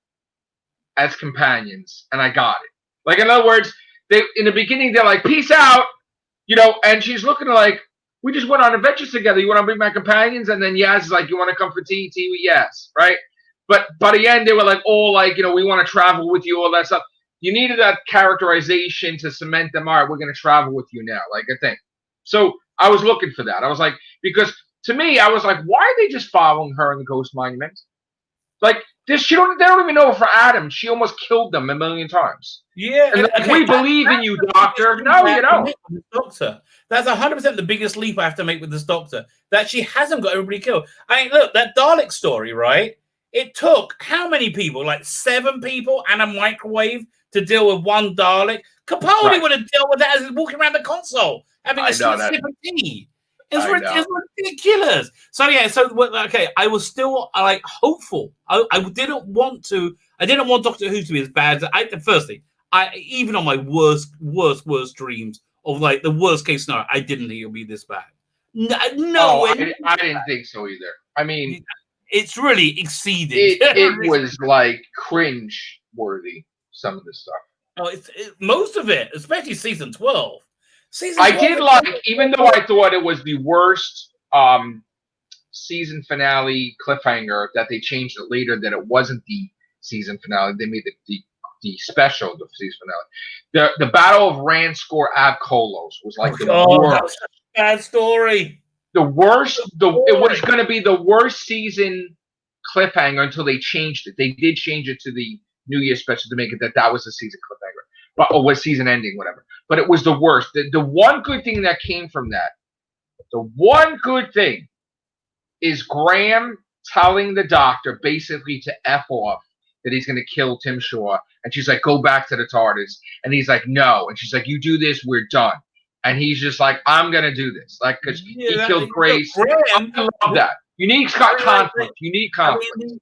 C: as companions, and I got it. Like, in other words, in the beginning, they're like, peace out, and she's looking like, we just went on adventures together. You want to be my companions? And then Yaz is like, you want to come for tea? Tea with Yaz, right? But by the end, they were like, we want to travel with you, all that stuff. You needed that characterization to cement them. All right, we're going to travel with you now, like a thing. So I was looking for that. I was like, because to me, I was like, why are they just following her in the Ghost Monument? Like, they don't even know for Adam. She almost killed them a million times.
B: Yeah.
C: And we believe in you, Doctor. No, you don't.
B: Doctor. That's 100% the biggest leap I have to make with this Doctor. That she hasn't got everybody killed. I mean, look, that Dalek story, right? It took how many people? Like 7 people and a microwave to deal with one Dalek. Capaldi would have dealt with that as he's walking around the console having a sip of tea. It's ridiculous. So I was still hopeful. I didn't want Doctor Who to be as bad as firstly, even on my worst dreams of like the worst case scenario, I didn't think it would be this bad. No,
C: I didn't think so either. I mean,
B: it's really exceeded.
C: It was like cringe worthy. Some of the stuff.
B: Oh, most of it, especially season 12.
C: I did like, even though I thought it was the worst season finale cliffhanger, that they changed it later, that it wasn't the season finale. They made the special, the season finale. The Battle of Ranskor Avkolos was like the worst.
B: That was such a bad story.
C: The worst. It was going to be the worst season cliffhanger until they changed it. They did change it to the New Year special to make it that was the season cliffhanger, or was season ending, whatever. But it was the worst. The one good thing that came from that, the one good thing, is Graham telling the doctor basically to F off, that he's going to kill Tim Shaw. And she's like, go back to the TARDIS. And he's like, no. And she's like, you do this, we're done. And he's just like, I'm going to do this. Like, because he killed Grace. I love that. You need conflict. You need conflict.
B: I mean,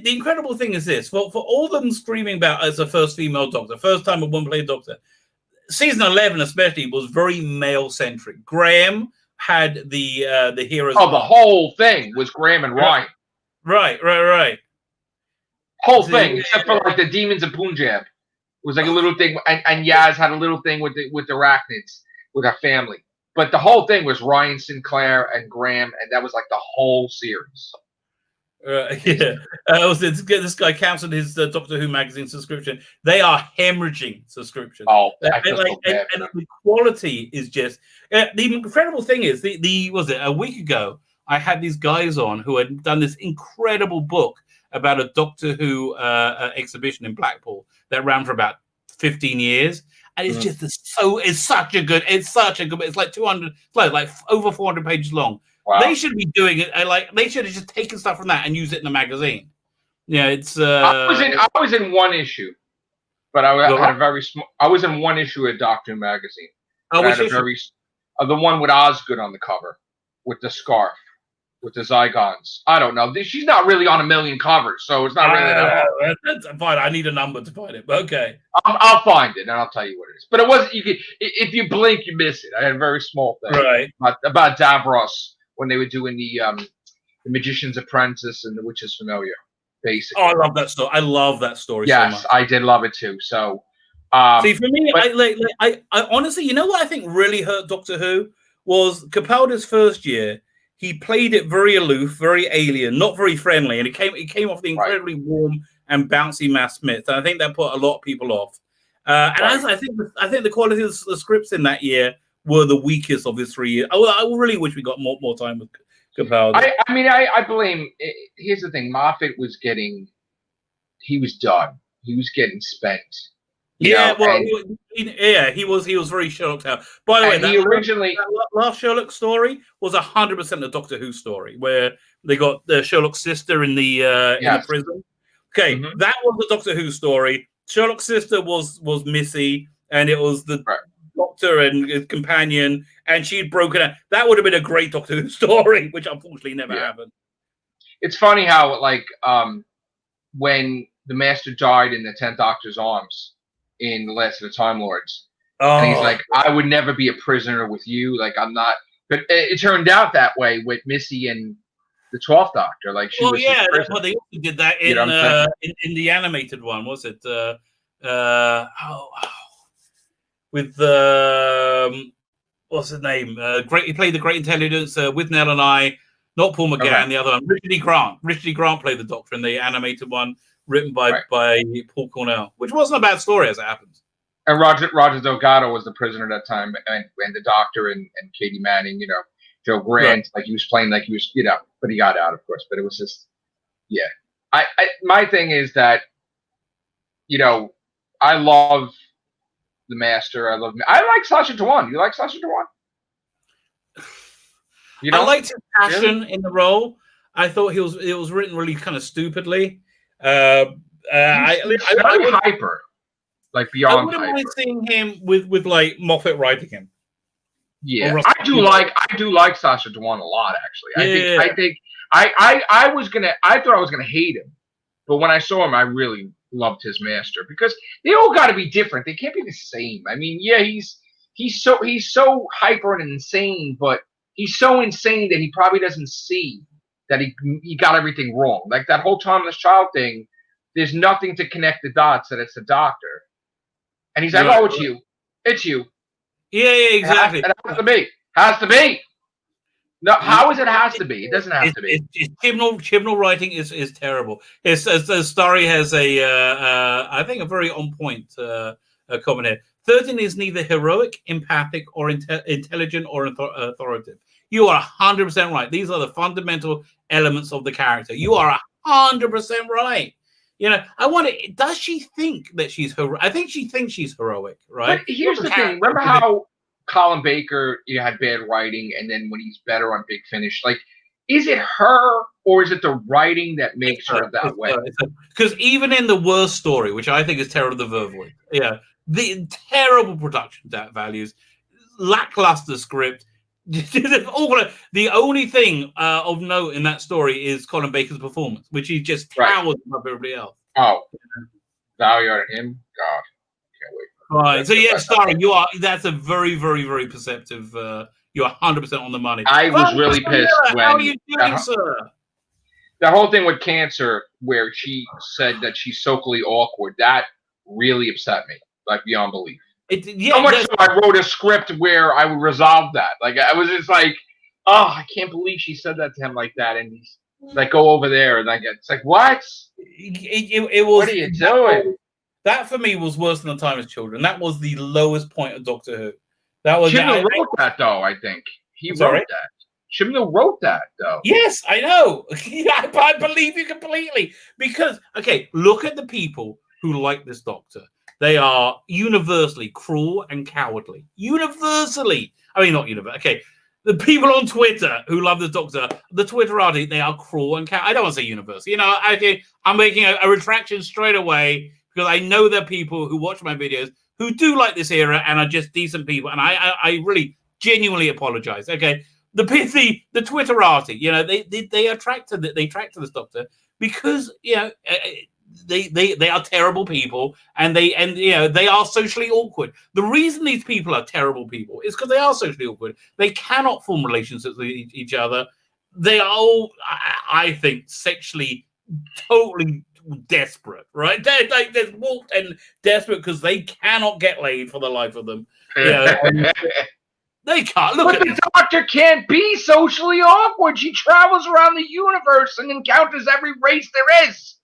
B: the incredible thing is this. For all them screaming about as a first female doctor, first time a woman played doctor, season 11 especially was very male-centric. Graham had the heroes.
C: Oh, the whole thing was Graham and Ryan.
B: Right.
C: Whole thing, except for like the demons of Punjab. It was like a little thing, and Yaz had a little thing with the arachnids, with our family. But the whole thing was Ryan Sinclair and Graham, and that was like the whole series.
B: This guy canceled his Doctor Who magazine subscription. They are hemorrhaging subscriptions.
C: Oh,
B: and the quality is just the incredible thing is was it a week ago? I had these guys on who had done this incredible book about a Doctor Who exhibition in Blackpool that ran for about 15 years. And it's just it's such a good, it's like 200, like over 400 pages long. Wow. They should be doing it. They should have just taken stuff from that and used it in a magazine. Yeah, it's.
C: I was in one issue, but I had a very small. I was in one issue of Doctor Who magazine.
B: Which
C: issue? The one with Osgood on the cover, with the scarf, with the Zygons. I don't know. She's not really on a million covers, so it's not really that.
B: That's fine. I need a number to find it, but okay.
C: I'll find it and I'll tell you what it is. But it wasn't. If you blink, you miss it. I had a very small thing,
B: right,
C: about Davros when they were doing the Magician's Apprentice and the Witch's Familiar, basically.
B: Oh, I love that story. I love that story.
C: Yes,
B: so much.
C: I did love it too. So,
B: see, for me, I honestly, you know what I think really hurt Doctor Who was Capaldi's first year. He played it very aloof, very alien, not very friendly, and it came off the incredibly warm and bouncy Matt Smith. And I think that put a lot of people off. And I think the quality of the scripts in that year were the weakest of his 3 years. I really wish we got more time with Capaldi.
C: I mean, I blame. Here's the thing: Moffat was he was done. He was getting spent.
B: He was very Sherlock out. By the way, that last Sherlock story was 100% a Doctor Who story where they got the Sherlock's sister in the prison. Okay, that was the Doctor Who story. Sherlock's sister was Missy, and it was the Doctor and his companion, and she'd broken out. That would have been a great Doctor Who story, which unfortunately never happened.
C: It's funny how, like, when the Master died in the 10th Doctor's arms in The Last of the Time Lords, and he's like, I would never be a prisoner with you. Like, I'm not. But it turned out that way with Missy and the 12th Doctor. Like, she was
B: well, they also did that in the animated one, was it? With what's his name? He played the Great Intelligence with Nell and I, not Paul McGann, the other one, Richard E. Grant. Richard E. Grant played the Doctor in the animated one, written by Paul Cornell, which wasn't a bad story as it happens.
C: And Roger Delgado was the prisoner at that time, and the Doctor and Katie Manning, Joe Grant, like he was playing like he was, but he got out, of course. But it was just, my thing is that, I love the Master. I like Sacha Dhawan. You like Sacha Dhawan?
B: I liked his passion in the role. I thought it was written really kind of stupidly. Very
C: hyper, like beyond.
B: I wouldn't mind seeing him with like Moffat writing him.
C: Yeah, I do like Sacha Dhawan a lot. Actually, I thought I was gonna hate him, but when I saw him, I really loved his master, because they all got to be different. They can't be the same. I mean, yeah, he's so hyper and insane, but he's so insane that he probably doesn't see that he got everything wrong. Like that whole timeless child thing, there's nothing to connect the dots that it's the doctor. And he's like, oh, it's you. It's you.
B: Yeah, exactly.
C: It has to be. Has to be. No, how is it has to be? It doesn't have to be.
B: Chibnall writing is terrible. The story has I think a very on point comment here. 13 is neither heroic, empathic, or intelligent or authoritative. You are 100% right. These are the fundamental elements of the character. You are 100% right. You know, I wonder, does she think that she's heroic? I think she thinks she's heroic, right?
C: But here's the thing. Remember how Colin Baker had bad writing, and then when he's better on Big Finish, like, is it her or is it the writing that makes her that way?
B: Because even in the worst story, which I think is Terror of the Vervoid, the terrible production values, lackluster script. The only thing of note in that story is Colin Baker's performance, which he just towers above everybody else.
C: Oh, now you're him, God, can't wait.
B: Right. So sorry, that's a very, very, very perceptive. You're 100% on the money.
C: I was really pissed when.
B: How are you doing, sir?
C: The whole thing with Cancer, where she said that she's socially awkward, that really upset me, like beyond belief. So much so I wrote a script where I would resolve that. Like I was just like, oh, I can't believe she said that to him like that, and he's like, go over there, and it's like, what?
B: It was.
C: What are you doing?
B: That for me was worse than The Time as Children. That was the lowest point of Doctor Who. That was.
C: Chibnall wrote that though. I think he wrote that. Chibnall wrote that though.
B: Yes, I know. I believe you completely, because look at the people who like this Doctor. They are universally cruel and cowardly. Universally. I mean, not universally. Okay. The people on Twitter who love the Doctor, the Twitterati, they are cruel and cowardly. I don't want to say universally. You know, I'm making a retraction straight away, because I know there are people who watch my videos who do like this era and are just decent people. And I really genuinely apologize. Okay. The Twitterati, you know, they attract to this Doctor because, you know, they are terrible people, and they are socially awkward. The reason these people are terrible people is because they are socially awkward. They cannot form relationships with each other. They are all, I think, sexually totally desperate, right? They're warped and desperate because they cannot get laid for the life of them. You know, they can't.
C: But the Doctor can't be socially awkward. She travels around the universe and encounters every race there is.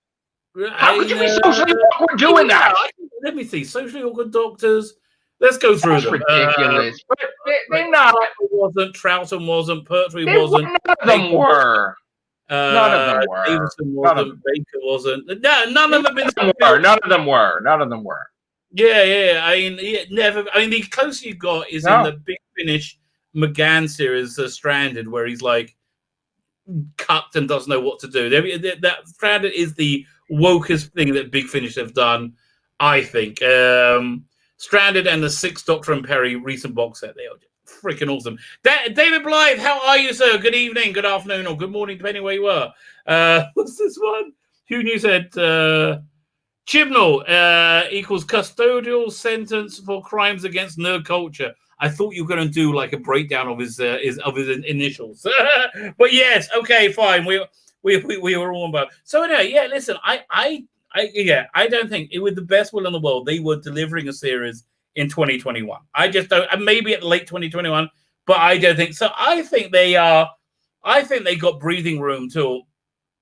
C: How could you be socially awkward doing that?
B: Let me see. Socially awkward Doctors. Let's go through
C: That's
B: them.
C: Ridiculous. But they're not.
B: Wasn't Troughton wasn't Pertwee wasn't.
C: None of them were. None of them were.
B: Davison wasn't. Baker wasn't. No, none of them.
C: None of them were. None of them were.
B: Yeah. I mean, never. I mean, the closest you've got is in the Big Finish McGann series, Stranded, where he's like cucked and doesn't know what to do. That Stranded is the wokest thing that Big Finish have done, I think. Stranded and the Sixth Doctor and Perry recent box set, they are just freaking awesome. David Blythe, how are you, sir? Good evening, good afternoon, or good morning, depending where you were. What's this one? Who knew said Chibnall equals custodial sentence for crimes against nerd culture. I thought you were going to do like a breakdown of his initials, but yes, okay, fine. We were all about. So anyway, yeah. Listen, I don't think it with the best will in the world they were delivering a series in 2021. I just don't. Maybe at late 2021, but I don't think so. I think they are. I think they got breathing room till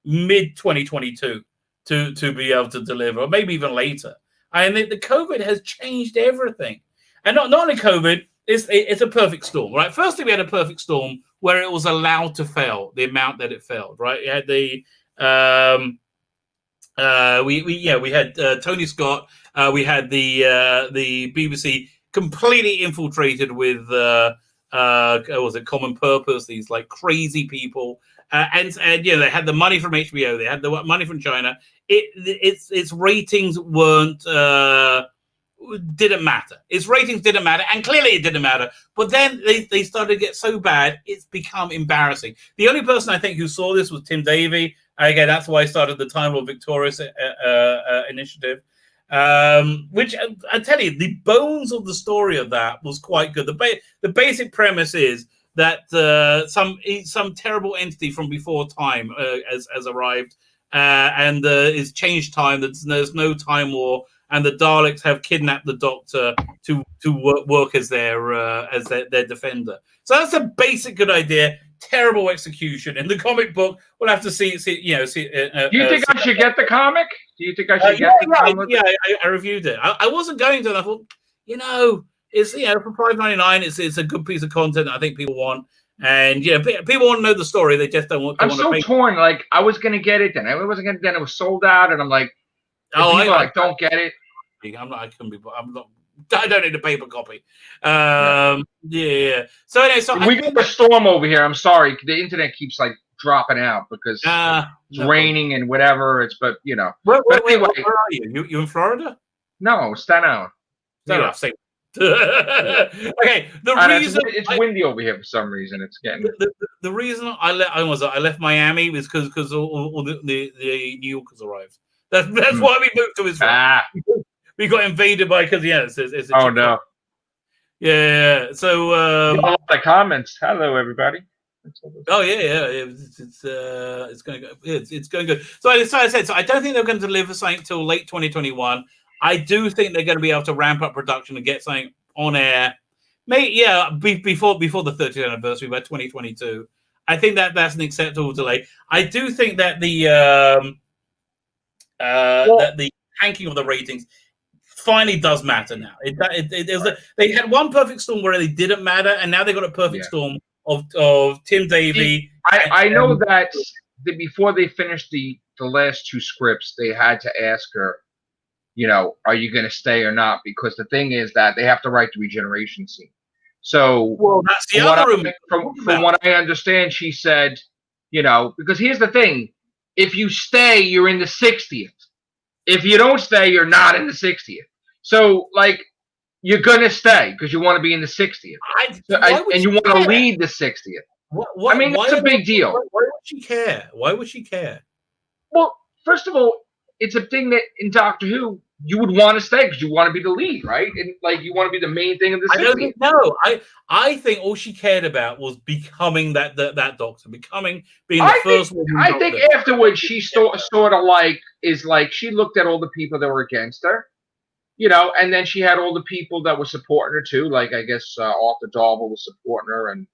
B: mid 2022 to be able to deliver, or maybe even later. I think the COVID has changed everything, and not only COVID. It's a perfect storm, right? Firstly, we had a perfect storm where it was allowed to fail, the amount that it failed, right? You had we had Tony Scott, we had the BBC completely infiltrated with was it Common Purpose? These like crazy people, and you know they had the money from HBO, they had the money from China. Its ratings weren't didn't matter. Its ratings didn't matter, and clearly it didn't matter. But then they started to get so bad, it's become embarrassing. The only person I think who saw this was Tim Davie. Again, that's why I started the Time Lord Victorious initiative. Which I tell you, the bones of the story of that was quite good. The basic premise is that some terrible entity from before time has arrived and is changed time. There's no time war, and the Daleks have kidnapped the Doctor to work as their defender. So that's a basic good idea. Terrible execution in the comic book. We'll have to see. Do
C: you think I should get the comic? Do you think I should get the comic?
B: Yeah, I reviewed it. I wasn't going to, and I thought, it's for $5.99. It's a good piece of content that I think people want, and people want to know the story. They just don't want.
C: I'm so torn. Like I was going to get it, then I wasn't going to. Then it was sold out, and I'm like, I don't get it. I don't need a paper copy. Yeah. So anyway, we got a storm over here. I'm sorry, the internet keeps like dropping out because it's raining and whatever. But
B: Where are you? You in Florida?
C: No, Staten Island.
B: Okay. The reason
C: it's windy over here for some reason. It's getting
B: the reason I left Miami was because all the New Yorkers arrived. That's why we moved to Israel. We got invaded by it's
C: oh no.
B: Yeah. So
C: a lot of comments. Hello, everybody.
B: Oh yeah. It's going to go. It's going good. So I said. So I don't think they're going to deliver something till late 2021. I do think they're going to be able to ramp up production and get something on air. Before the 30th anniversary by 2022. I think that's an acceptable delay. I do think that that the tanking of the ratings finally does matter now. They had one perfect storm where they didn't matter, and now they got a perfect storm of Tim Davie.
C: I know that before they finished the last two scripts, they had to ask her, are you going to stay or not? Because the thing is that they have to write the regeneration scene. So,
B: that's the other
C: from what I understand, she said, because here's the thing: if you stay, you're in the 60th. If you don't stay, you're not in the 60th. So, you're going to stay because you want to be in the 60th. And you want to lead the 60th. That's a big deal.
B: Why would she care? Why would she care?
C: Well, first of all, it's a thing that in Doctor Who, you would want to stay because you want to be the lead, right? And, you want to be the main thing of the 60th.
B: I think all she cared about was becoming that Doctor, being the first woman.
C: I think afterwards she sort of she looked at all the people that were against her, and then she had all the people that were supporting her too. Like I guess Arthur Darvill was supporting her and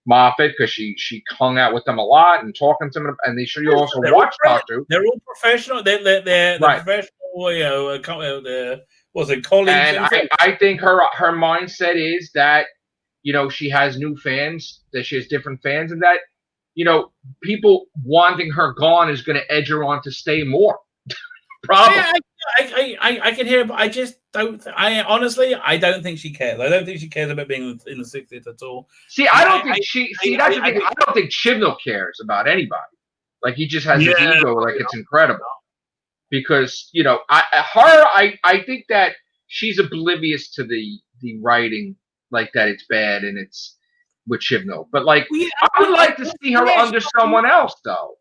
C: Moffat because she hung out with them a lot and talking to them, and they should also watch Doctor Who.
B: They're all professional. They're right. Professional. Was it colleagues?
C: And I think her mindset is that she has new fans, that she has different fans, and that people wanting her gone is going to edge her on to stay more. Probably.
B: Yeah, I can hear it, but I just don't. Honestly, I don't think she cares. I don't think she cares about being in the 60th at all.
C: See, I don't think I don't think Chibnall cares about anybody. Like he just has his ego, like it's incredible. Because I think that she's oblivious to the writing, like that it's bad and it's with Chibnall. But I would like to see her under someone else though,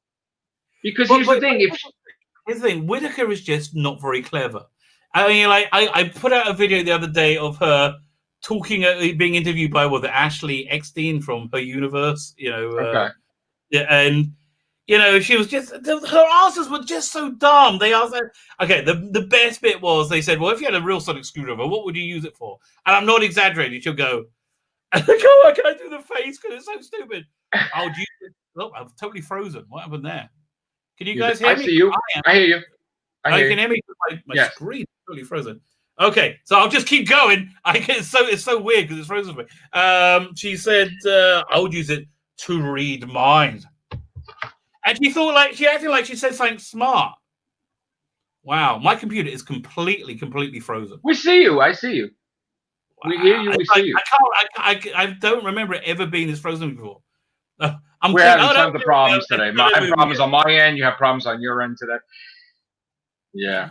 C: because here's the thing:
B: Whittaker is just not very clever. I mean, I put out a video the other day of her talking, being interviewed by Ashley Eckstein from her universe.
C: Okay.
B: And. She was just, her answers were just so dumb. They asked her, okay, the best bit was they said, well, if you had a real sonic screwdriver, what would you use it for? And I'm not exaggerating. She'll go, I can't do the face because it's so stupid. Oh, I'm totally frozen. What happened there? Can you guys hear me?
C: I see you. I hear you.
B: I can hear me. My screen is totally frozen. Okay, so I'll just keep going. It's so weird because it's frozen for me. She said, I would use it to read minds. And she acted like she said something smart. Wow, my computer is completely frozen.
C: We see you. I see you. We hear you. We see you.
B: I don't remember it ever being this frozen before.
C: We're having tons of problems today. I have problems on my end. You have problems on your end today. Yeah.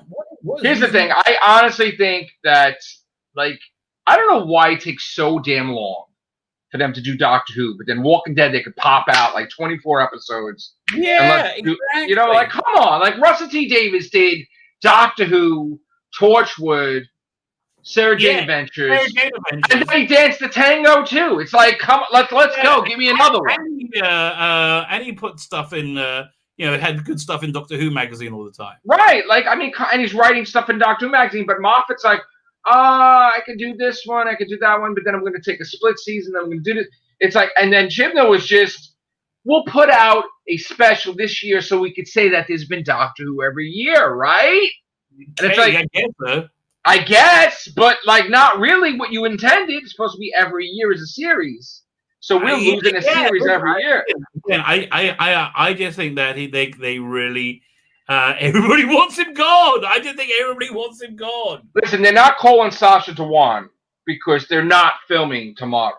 C: Here's the thing. I honestly think that like, I don't know why it takes so damn long for them to do Doctor Who, but then Walking Dead, they could pop out like 24 episodes.
B: Yeah,
C: exactly. You know, like, come on. Like, Russell T Davies did Doctor Who, Torchwood, Sarah Jane Adventures, and then he danced the tango too. It's like, come, let's go. Give me another one.
B: And he put stuff in, had good stuff in Doctor Who magazine all the time.
C: Right, like, I mean, and he's writing stuff in Doctor Who magazine, but Moffat's like, I could do this one, I could do that one, but then I'm going to take a split season, then I'm going to do this. It's like, and then Chibnall was just, we'll put out a special this year so we could say that there's been Doctor Who every year, right? And it's like, I guess, but like not really what you intended. It's supposed to be every year as a series. So we're losing a series every year.
B: I just think that they really everybody wants him gone. I just think everybody wants him gone.
C: Listen, they're not calling Sacha Dhawan because they're not filming tomorrow.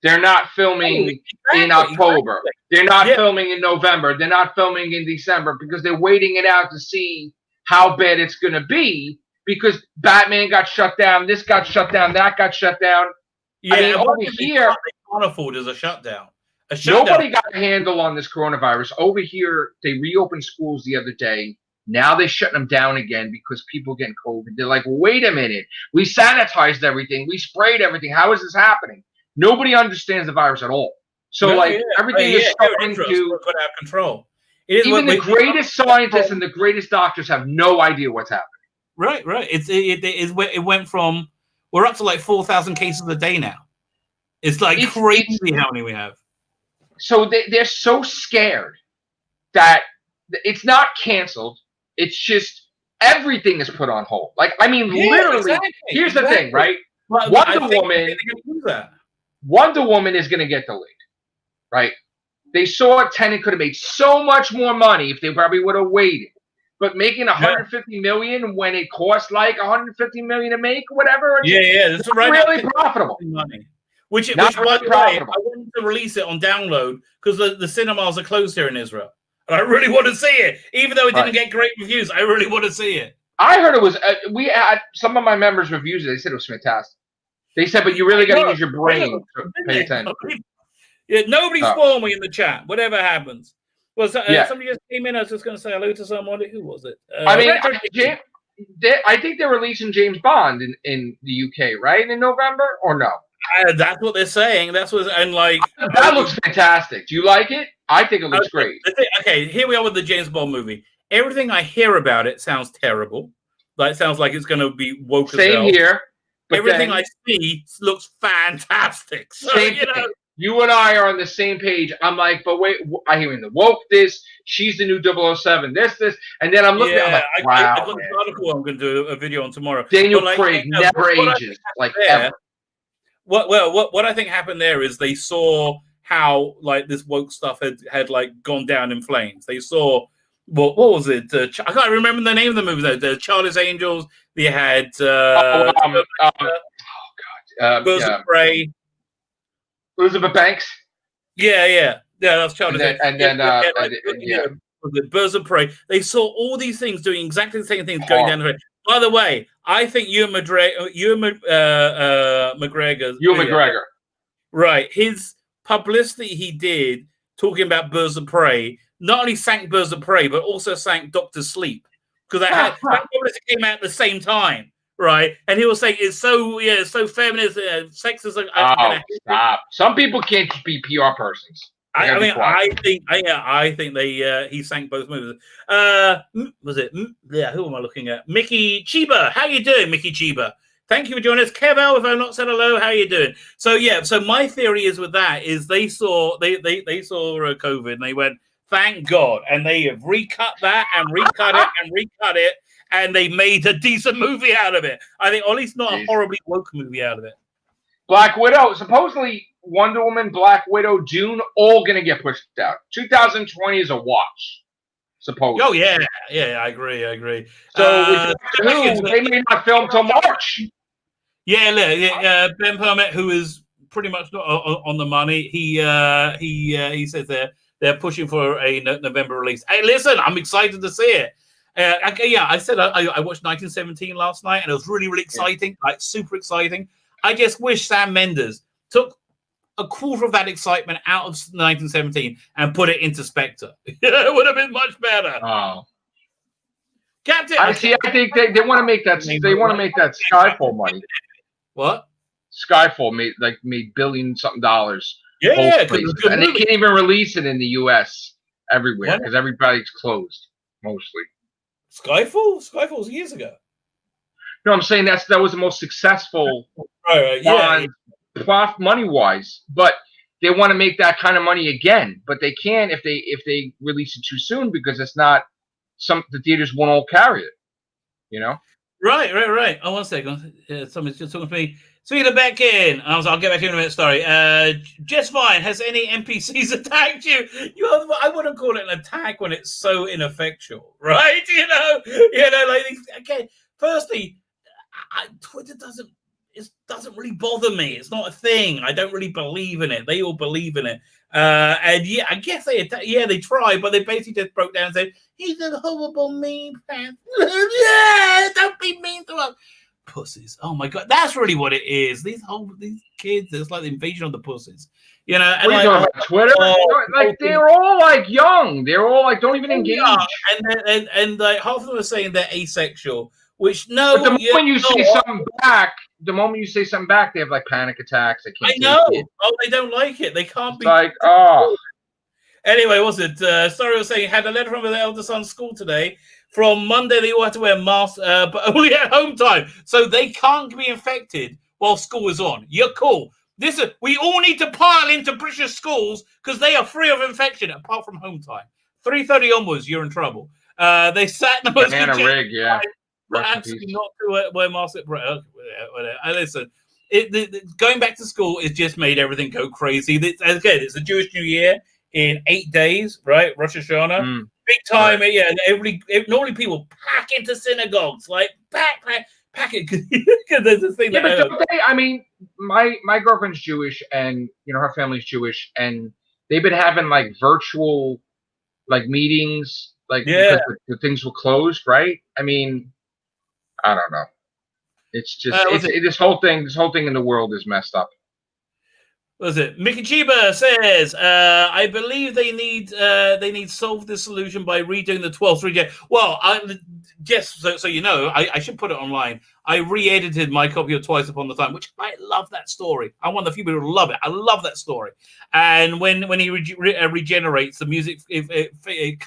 C: They're not filming in October. They're not filming in November. They're not filming in December because they're waiting it out to see how bad it's going to be. Because Batman got shut down, this got shut down, that got shut down.
B: Yeah,
C: I mean, over here,
B: they can't afford as a shutdown.
C: Nobody got a handle on this coronavirus. Over here, they reopened schools the other day. Now they're shutting them down again because people getting COVID. They're like, wait a minute. We sanitized everything. We sprayed everything. How is this happening? Nobody understands the virus at all. So, everything is starting to
B: put out of control.
C: Even the greatest scientists and the greatest doctors have no idea what's happening.
B: Right. It went from, we're up to like 4,000 cases a day now. It's like crazy how many we have.
C: So they're so scared that it's not canceled. It's just everything is put on hold. Like, I mean, literally, here's the thing, right? Wonder Woman is going to get delayed, right? They saw Tenet could have made so much more money if they probably would have waited. But making $150 million when it costs like $150 million to make, whatever.
B: It's
C: really profitable.
B: Money. Which
C: not really profitable.
B: I wanted to release it on download because the cinemas are closed here in Israel, and I really want to see it, even though it didn't get great reviews. I really want to see it.
C: I heard it was. We had some of my members reviews it. They said it was fantastic. They said, but you really got to use your brain to pay attention.
B: Yeah, nobody spoil me in the chat. Whatever happens. Well, somebody just came in. I was just going to say hello to somebody. Who was it?
C: I mean, I think they're releasing James Bond in the UK, right? In November or no?
B: That's what they're saying. That's what, and like
C: that looks fantastic. Do you like it? I think it looks great.
B: Okay, here we are with the James Bond movie. Everything I hear about it sounds terrible. Like it sounds like it's going to be woke as hell.
C: Same here.
B: Everything I see looks fantastic. So,
C: you and I are on the same page. I'm like, but wait, I hear in the woke this. She's the new 007. This, and then I'm looking. I'm like, wow.
B: I got this article I'm going to do a video on tomorrolike
C: Daniel Craig never ages, like ever.
B: What I think happened there is they saw how like this woke stuff had like gone down in flames. They saw what was it? I can't remember the name of the movie though. The Charlie's Angels. They had Birds of Prey.
C: Elizabeth Banks.
B: Yeah. That's Charlie's Angels.
C: And then
B: the Birds of Prey. They saw all these things doing exactly the same things going down the road. By the way, I think Ewan McGregor. Right. His publicity he did talking about Birds of Prey not only sank Birds of Prey, but also sank Doctor Sleep. Because that publicity came out at the same time. Right. And he was saying it's so feminist, sexist.
C: Stop. Some people can't be PR persons.
B: I think they he sank both movies. Was it? Yeah, who am I looking at? Mickey Chiba. How you doing, Mickey Chiba? Thank you for joining us. Kev, if I've not said hello, how you doing? So my theory is with that is they saw COVID and they went, thank God, and they have recut that and recut it and recut it, and they made a decent movie out of it. I think, or at least not a horribly woke movie out of it.
C: Black Widow, supposedly Wonder Woman, Black Widow, Dune, all going to get pushed out. 2020 is a watch, supposedly.
B: Oh, yeah, I agree.
C: So, they may not film till March.
B: Yeah, Ben Permet, who is pretty much not on the money, he says they're pushing for a November release. Hey, listen, I'm excited to see it. I said I watched 1917 last night, and it was really, really exciting, like super exciting. I just wish Sam Mendes took a quarter of that excitement out of 1917 and put it into Spectre. It would have been much better.
C: Oh,
B: Captain,
C: I see. I think they want to make that. They want to make that Skyfall money.
B: What?
C: Skyfall made $billion-something.
B: Yeah,
C: and they can't even release it in the U.S. everywhere because everybody's closed mostly.
B: Skyfall was years ago.
C: No, I'm saying that was the most successful money-wise, but they want to make that kind of money again, but they can't if they release it too soon because it's not the theaters won't all carry it, you know.
B: Right. Oh, 1 second. Somebody's just talking to me. Sweeter back in. I'll get back to you in a minute. Sorry. Just fine. Has any NPCs attacked you? I wouldn't call it an attack when it's so ineffectual, right? You know, like again. Firstly, Twitter doesn't really bother me. It's not a thing. I don't really believe in it. They all believe in it. And yeah, I guess they try, but they basically just broke down and said, he's a horrible mean fan. Yeah, don't be mean to us. Pussies. Oh my God. That's really what it is. These kids, it's like the invasion of the pussies. You know, and
C: what are you talking about, Twitter? They're all like young. They're all like don't even engage.
B: And like half of them are saying they're asexual. Which the
C: moment you say something back, they have like panic attacks. They can't.
B: I know. Oh, they don't like it. They can't be
C: like, oh.
B: Anyway, was it? Sorry, I was saying had a letter from the elder son's school today. From Monday, they all have to wear masks, but only at home time, so they can't be infected while school is on. You're cool. We all need to pile into British schools because they are free of infection apart from home time. 3:30 onwards, you're in trouble. They sat in the most
C: rig, yeah.
B: Absolutely not to wear masks. Listen, going back to school has just made everything go crazy. Again, it's the Jewish New Year in 8 days, right? Rosh Hashanah, big time. Right. Yeah, normally people pack into synagogues, like pack it because there's this thing.
C: I mean, my girlfriend's Jewish, and her family's Jewish, and they've been having like virtual like meetings, because the things were closed, right? I mean. I don't know. It's just this whole thing in the world is messed up.
B: What is it? Mickey Chiba says, I believe they need solve this solution by redoing the 12th region. Well, just so you know, I should put it online. I re-edited my copy of Twice Upon a Time, which I love that story. I'm one of the few people who love it. I love that story. And when he regenerates, the music it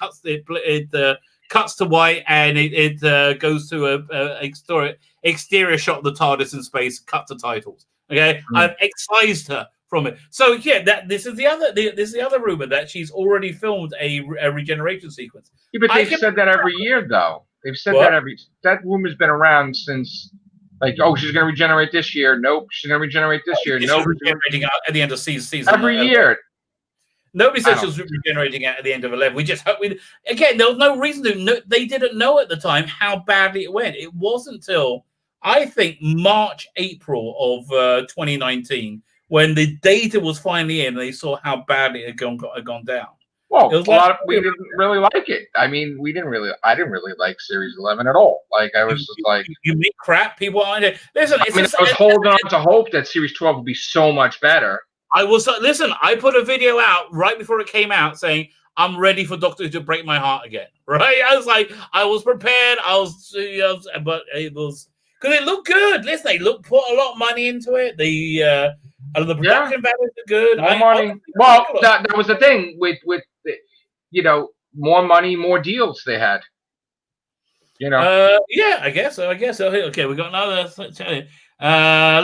B: cuts to white, and it goes to a exterior shot of the TARDIS in space. Cut to titles. Okay, I've excised her from it. So yeah, this is the other rumor that she's already filmed a regeneration sequence.
C: Yeah, but they've said that every year, though. They've said that rumor's been around since. Like, oh, she's going to regenerate this year. Nope, she's going to regenerate this year. Nope,
B: regenerating at the end of season.
C: Every year.
B: Nobody said she was regenerating at the end of 11. We just hope again. There was no reason to know. They didn't know at the time how badly it went. It wasn't until I think March, April of 2019 when the data was finally in. They saw how badly it had gone down.
C: Well, we didn't really like it. I mean, I didn't really like Series 11 at all. Like, I was just like,
B: you mean crap? People aren't. Listen,
C: I was holding on to hope that Series 12 would be so much better.
B: I put a video out right before it came out saying I'm ready for Doctor Who to break my heart again. Right? I was prepared. But it was because it looked good. Listen, they put a lot of money into it. The production values are good.
C: More money. Well, that was the thing with more money, more deals they had.
B: Yeah, I guess so. Okay, we got another.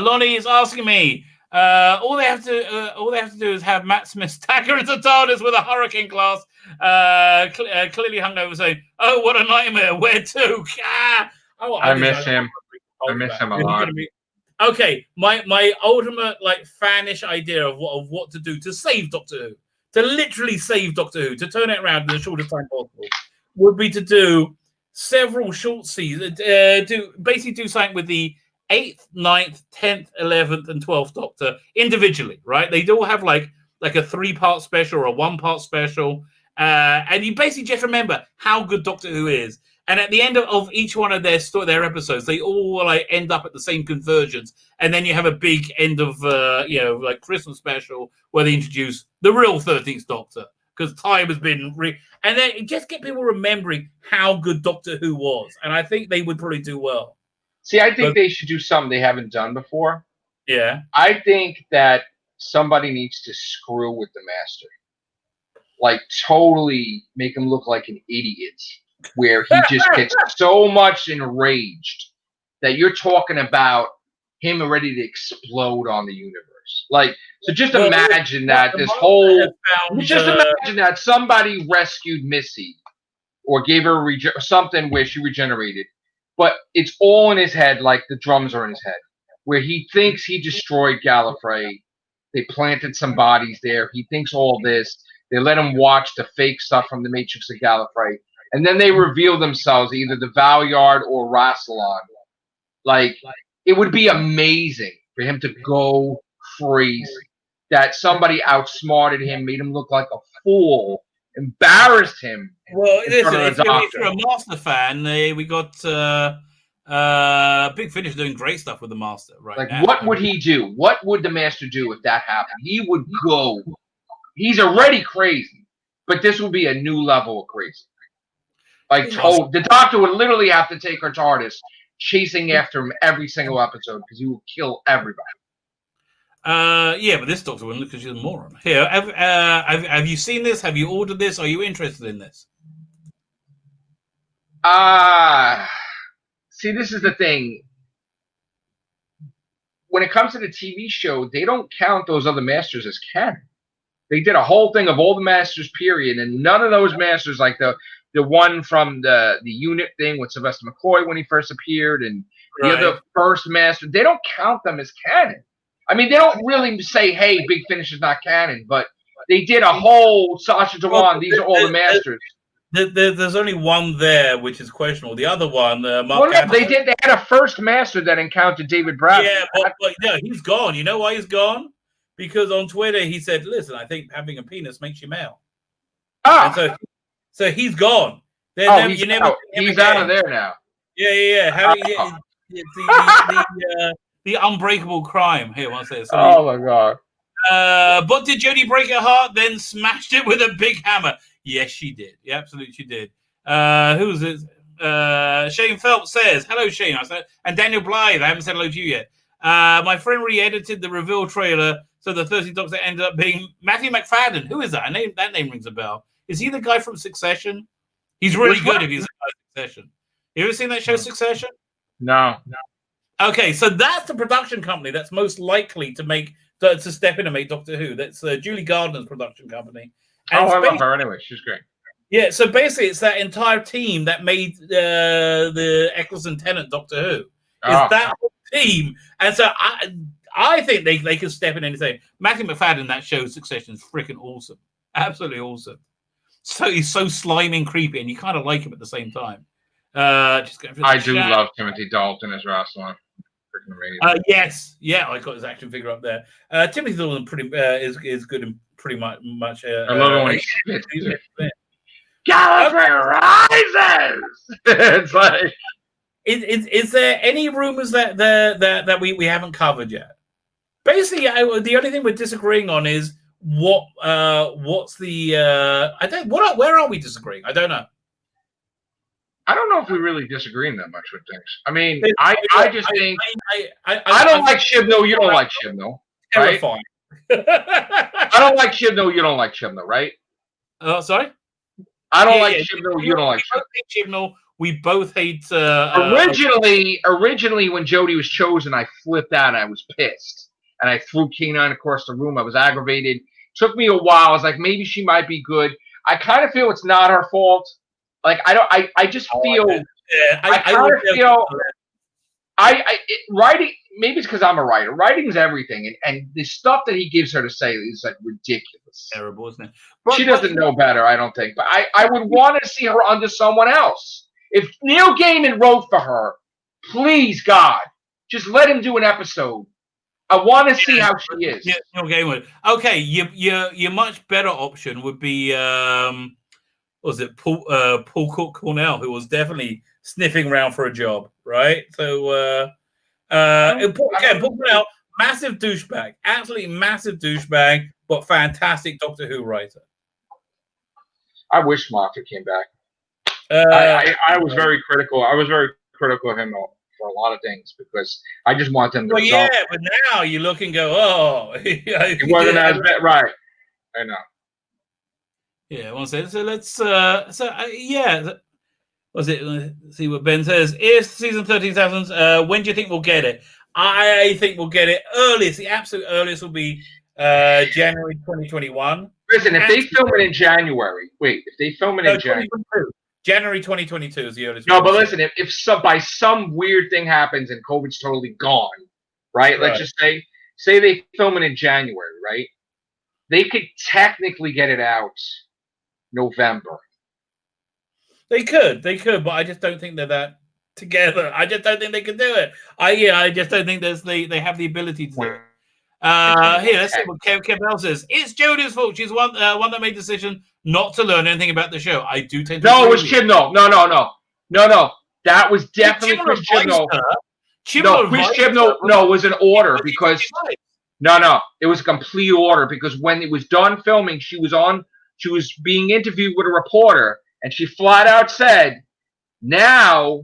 B: Lonnie is asking me. All they have to do is have Matt Smith stagger into TARDIS with a hurricane glass, clearly hungover, saying, "Oh, what a nightmare! Where to?"
C: I miss him. I miss him a lot.
B: Okay, my ultimate fanish idea of what to do to save Doctor Who, to literally save Doctor Who, to turn it around in the shortest time possible, would be to do several short seasons, do something with the 8th, 9th, 10th, 11th, and 12th Doctor individually, right? They'd all have like a 3-part special or a 1-part special. And you basically just remember how good Doctor Who is. And at the end of each one of their episodes, they all like end up at the same convergence. And then you have a big end of like Christmas special where they introduce the real 13th Doctor, because time has been and then just get people remembering how good Doctor Who was. And I think they would probably do well.
C: See, I think they should do something they haven't done before.
B: Yeah.
C: I think that somebody needs to screw with the Master. Like, totally make him look like an idiot, where he just gets so much enraged that you're talking about him ready to explode on the universe. Like, so just imagine that imagine that somebody rescued Missy or gave her something where she regenerated, but it's all in his head, like the drums are in his head, where he thinks he destroyed Gallifrey. They planted some bodies there. He thinks all this. They let him watch the fake stuff from the Matrix of Gallifrey. And then they reveal themselves, either the Valyard or Rassilon. Like, it would be amazing for him to go crazy. That somebody outsmarted him, made him look like a fool, embarrassed him.
B: Well, if you're a Master fan, we got Big Finish doing great stuff with the Master right now.
C: What would he do? What would the Master do if that happened? He would go. He's already crazy, but this would be a new level of crazy. Like, the Doctor would literally have to take her TARDIS, chasing after him every single episode because he will kill everybody.
B: Yeah, but this Doctor wouldn't because she's a moron. Here, have you seen this? Have you ordered this? Are you interested in this?
C: See, this is the thing. When it comes to the TV show, they don't count those other Masters as canon. They did a whole thing of all the Masters, period, and none of those Masters, like the one from the unit thing with Sylvester McCoy when he first appeared, and the other first Master, they don't count them as canon. I mean, they don't really say, hey, Big Finish is not canon, but they did a whole Sacha Dhawan, these are all the Masters.
B: There's only one there, which is questionable. The other one, Mark
C: they had a first Master that encountered David Bradley.
B: Yeah, but he's gone. You know why he's gone? Because on Twitter he said, "Listen, I think having a penis makes you male." And so he's gone.
C: He's out of there now.
B: Yeah. The unbreakable crime. Here, I want to say this.
C: Oh my god.
B: But did Jodie break her heart? Then smashed it with a big hammer. Yes, she did. Yeah, absolutely, she did. Who's it? Shane Phelps says, "Hello, Shane." I said, and Daniel Blythe. I haven't said hello to you yet. My friend re-edited the reveal trailer, so the 13th Doctor ended up being Matthew McFadden. Who is that? That name rings a bell. Is he the guy from Succession? He's really good if he's the guy from Succession. You ever seen that show, Succession?
C: No.
B: Okay, so that's the production company that's most likely to step in and make Doctor Who. That's Julie Gardner's production company. And
C: I love her anyway. She's great.
B: Yeah, so basically it's that entire team that made the Eccleston Tennant Doctor Who. It's that whole team. And so I think they can step in and say, Matthew McFadden, that show Succession, is freaking awesome. Absolutely awesome. So he's so slimy and creepy, and you kind of like him at the same time.
C: I do love Timothy Dalton as Rassilon. Freaking amazing.
B: Yes. Yeah, I got his action figure up there. Timothy Dalton is good and pretty much.
C: I love it when he spits. Gallifrey rises! It's like...
B: Is there any rumors that we haven't covered yet? Basically, the only thing we're disagreeing on is what's the where are we disagreeing? I don't know.
C: I don't know if we really disagree in that much with things. I mean, I just think I don't like Chibnall. You don't like Chibnall, right?
B: Terrifying.
C: I don't like Chibnall. You don't like Chibnall, right?
B: Sorry.
C: I don't like Chibnall. You don't like
B: Chibnall. We both hate.
C: Originally, when Jodie was chosen, I flipped out. And I was pissed, and I threw K9 across the room. I was aggravated. Took me a while. I was like, maybe she might be good. I kind of feel it's not her fault. Like I just feel. I kind of feel. Writing. Maybe it's because I'm a writer. Writing's everything, and the stuff that he gives her to say is like ridiculous.
B: Terrible, isn't it?
C: She doesn't know better, I don't think. But I would want to see her under someone else. If Neil Gaiman wrote for her, please God, just let him do an episode. I want to see how she is.
B: Yeah, Neil Gaiman. Okay, your much better option would be was it Paul Cook Cornell, who was definitely sniffing around for a job, right? So Paul Cornell, massive douchebag, absolutely massive douchebag, but fantastic Doctor Who writer.
C: I wish Moffat came back. I was very critical. I was very critical of him for a lot of things because I just want them to resolve.
B: Yeah, but now you look and go, oh,
C: it wasn't as bad, right? I know.
B: Yeah, one second. So let's was it? Let's see what Ben says. If season 13 happens, when do you think we'll get it? I think we'll get it earliest. The absolute earliest will be January 2021.
C: Listen, if they film it in January, if they film it in
B: January 2022 is the earliest.
C: No, but listen, if by some weird thing happens and COVID's totally gone, right? Let's just say they film it in January, right? They could technically get it out November.
B: They could, but I just don't think they're that together. I just don't think they can do it. I just don't think they have the ability to do it. Here, let's see what Kev Bell says. It's Jodie's fault. She's one that made the decision not to learn anything about the show. I do tend to.
C: No, it was Chibnall. No. That was definitely Chris Chibnall. Chris Chibnall. No, it was an order because. No, it was a complete order because when it was done filming, she was being interviewed with a reporter, and she flat out said, "Now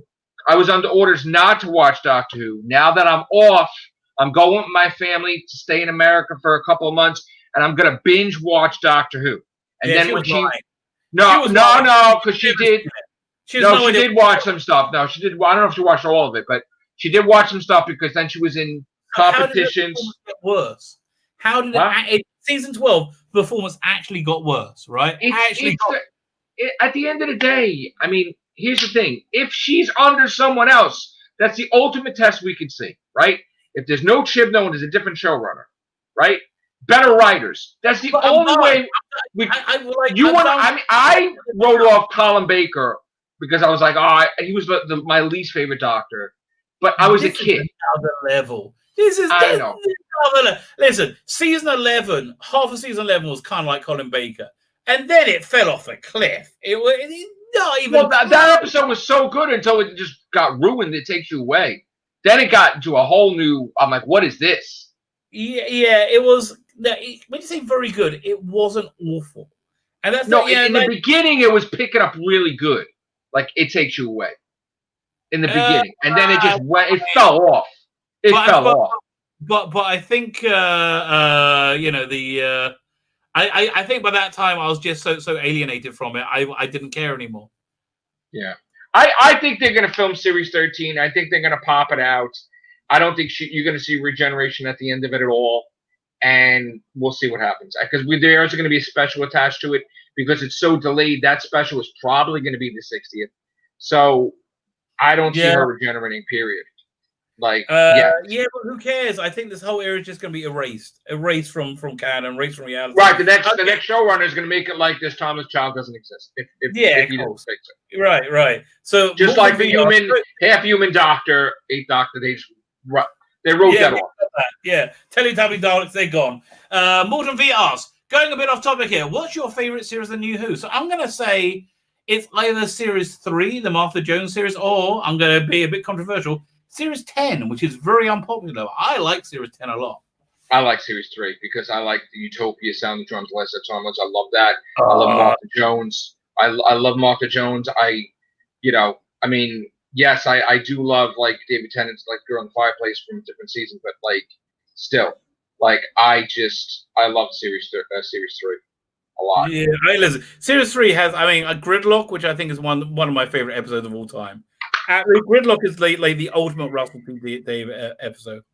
C: I was under orders not to watch Doctor Who. Now that I'm off, I'm going with my family to stay in America for a couple of months, and I'm gonna binge watch Doctor Who." And then when because she did. She did watch some stuff. No, she did. I don't know if she watched all of it, but she did watch some stuff because then she was in competitions.
B: How did it get worse? How did it? Season 12 performance actually got worse, right?
C: At the end of the day, I mean, here's the thing: if she's under someone else, that's the ultimate test we can see, right? If there's no Chibnall and there's a different showrunner, right? Better writers. That's the only way. I wrote off Colin Baker because I was like, he was my least favorite Doctor. But I was a kid.
B: Another level. I know. Listen, season 11, half of season 11 was kind of like Colin Baker, and then it fell off a cliff. It not even. Well,
C: that episode was so good until it just got ruined. It takes you away. Then it got into a whole new. I'm like, what is this?
B: Yeah, it was. When you say very good, it wasn't awful. And that's
C: in the beginning, it was picking up really good. Like it takes you away in the beginning, and then it just went. It fell off.
B: But I think I think by that time I was just so alienated from it. I didn't care anymore.
C: Yeah, I think they're gonna film series 13. I think they're gonna pop it out. I don't think you're gonna see regeneration at the end of it at all. And we'll see what happens. Because there's going to be a special attached to it because it's so delayed. That special is probably going to be the 60th. So I don't see her regenerating, period. Like,
B: but who cares? I think this whole era is just going to be erased from canon, erased from reality.
C: Right. The next showrunner is going to make it like this Thomas Child doesn't exist. If he doesn't fix it.
B: Right. So
C: just like the half human Doctor, 8th Doctor, they wrote that off.
B: Yeah, Teletubby Daleks, they're gone. Morton V asks, going a bit off topic here, what's your favourite series of New Who? So I'm going to say it's either Series 3, the Martha Jones series, or I'm going to be a bit controversial, Series 10, which is very unpopular. I like Series 10 a lot.
C: I like Series 3 because I like the Utopia Sound the Drums, Less Thomas. I love that. I love Martha Jones. I love Martha Jones. Yes, I do love like David Tennant's like Girl in the Fireplace from a different season, but like still, like I love Series 3 a lot.
B: Yeah, listen, Series 3 has a Gridlock, which I think is one of my favorite episodes of all time. Gridlock is like the ultimate Russell T David episode.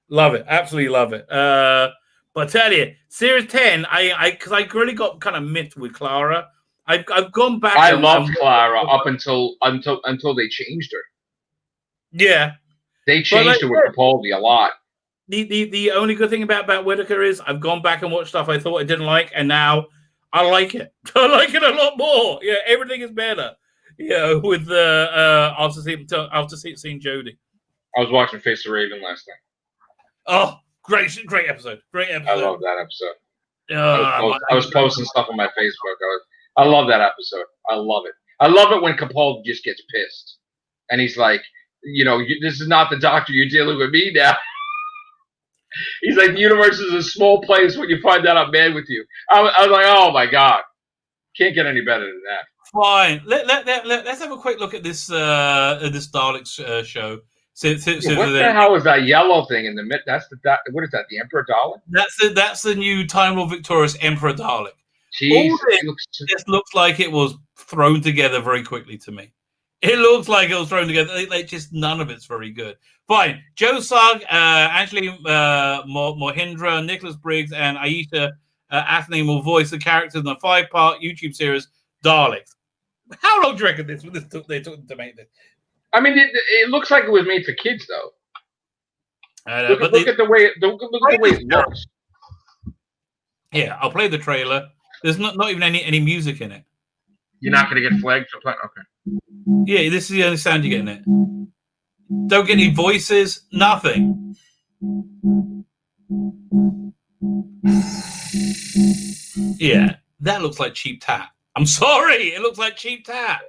B: Love it, absolutely love it. But I tell you, Series 10, because I really got kind of miffed with Clara. I've gone back.
C: I loved Clara up until they changed her.
B: Yeah,
C: they changed her with Capaldi a lot.
B: The only good thing about Whittaker is I've gone back and watched stuff I thought I didn't like, and now I like it. I like it a lot more. Yeah, everything is better. With after seeing Jodie.
C: I was watching Face the Raven last night.
B: Oh, great episode. Great episode.
C: I love that episode. I was posting stuff on my Facebook. I love that episode. I love it. I love it when Capaldi just gets pissed. And he's like, this is not the doctor. You're dealing with me now. He's like, the universe is a small place when you find out I'm mad with you. I was like, oh, my God. Can't get any better than that.
B: Fine. Let's have a quick look at this Daleks show.
C: What the hell is that yellow thing in the mid? What is that? The Emperor Dalek?
B: That's the new Time Lord Victorious Emperor Dalek.
C: Jeez,
B: it looks like it was thrown together very quickly to me. It looks like it was thrown together. Like just none of it's very good. Fine. Joe Sugg, Angeli Mohindra, Nicholas Briggs, and Aisha Athene will voice the characters in the 5-part YouTube series Daleks. How long do you reckon they took to make this?
C: I mean, it looks like it was made for kids, though. Look at the way it looks.
B: Yeah, I'll play the trailer. There's not even any music in it.
C: You're not going to get flagged for playing? Okay.
B: Yeah, this is the only sound you're getting it. Don't get any voices, nothing. Yeah, that looks like cheap tat. I'm sorry, it looks like cheap tat.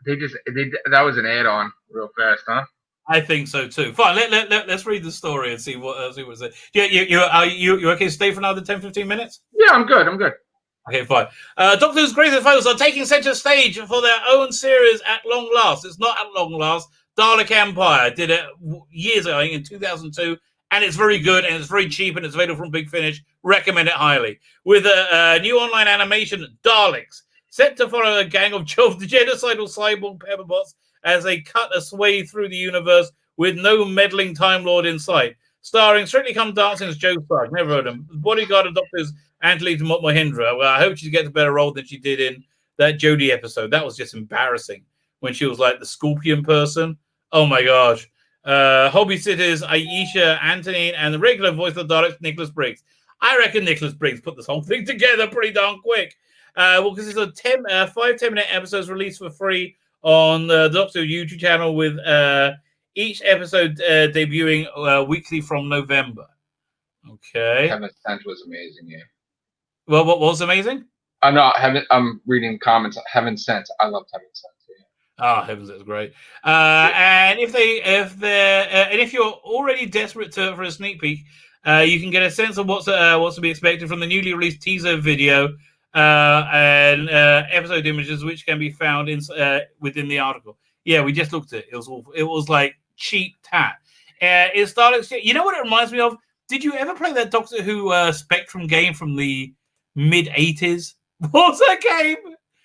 C: That was an add-on real fast, huh?
B: I think so too. Fine, let's read the story and see what it says. Yeah, you okay to stay for another 10-15 minutes?
C: Yeah, I'm good.
B: Okay, fine. Doctor Who's greatest foes are taking center stage for their own series at long last. It's not at long last. Dalek Empire did it years ago, I think in 2002, and it's very good and it's very cheap and it's available from Big Finish. Recommend it highly. With a new online animation, Daleks, set to follow a gang of genocidal cyborg pepperbots as they cut a sway through the universe with no meddling Time Lord in sight. Starring Strictly Come Dancing's Joe Sugg, never heard him. Bodyguard of Doctors Angeli Mohindra. Well, I hope she gets a better role than she did in that Jodie episode. That was just embarrassing when she was like the scorpion person. Oh my gosh. Hobby sitters Aisha Antonin and the regular voice of the Daleks, Nicholas Briggs. I reckon Nicholas Briggs put this whole thing together pretty darn quick. Because it's a 5-10-minute episodes released for free on the Doctor Who YouTube channel with each episode debuting weekly from November. Okay.
C: Heaven Sent was amazing, yeah.
B: Well, what was amazing?
C: I'm reading comments. Heaven Sent. I loved Heaven Sent.
B: Ah, Heaven Sent is great. And if you're already desperate for a sneak peek, you can get a sense of what's to be expected from the newly released teaser video and episode images, which can be found within the article. Yeah, we just looked at it. It was awful. It was like cheap tat. It started. You know what it reminds me of? Did you ever play that Doctor Who Spectrum game from the mid-80s? What was that game?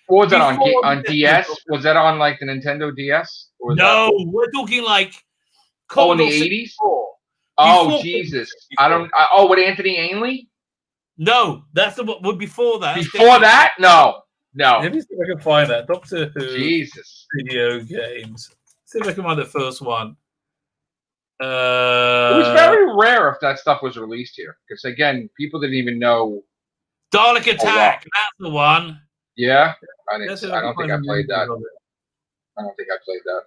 C: What was that on DS? Was that on like the Nintendo DS?
B: No, we're talking like
C: in the 80s. Oh Jesus! With Anthony Ainley?
B: No, that's the before that.
C: Before that? No.
B: Let me see if I can find that Doctor Who
C: Jesus
B: video games. See if I can find the first one.
C: It was very rare if that stuff was released here, because again, people didn't even know.
B: Dalek Attack. That's the one.
C: Yeah, I don't think I played that. I don't think I played that.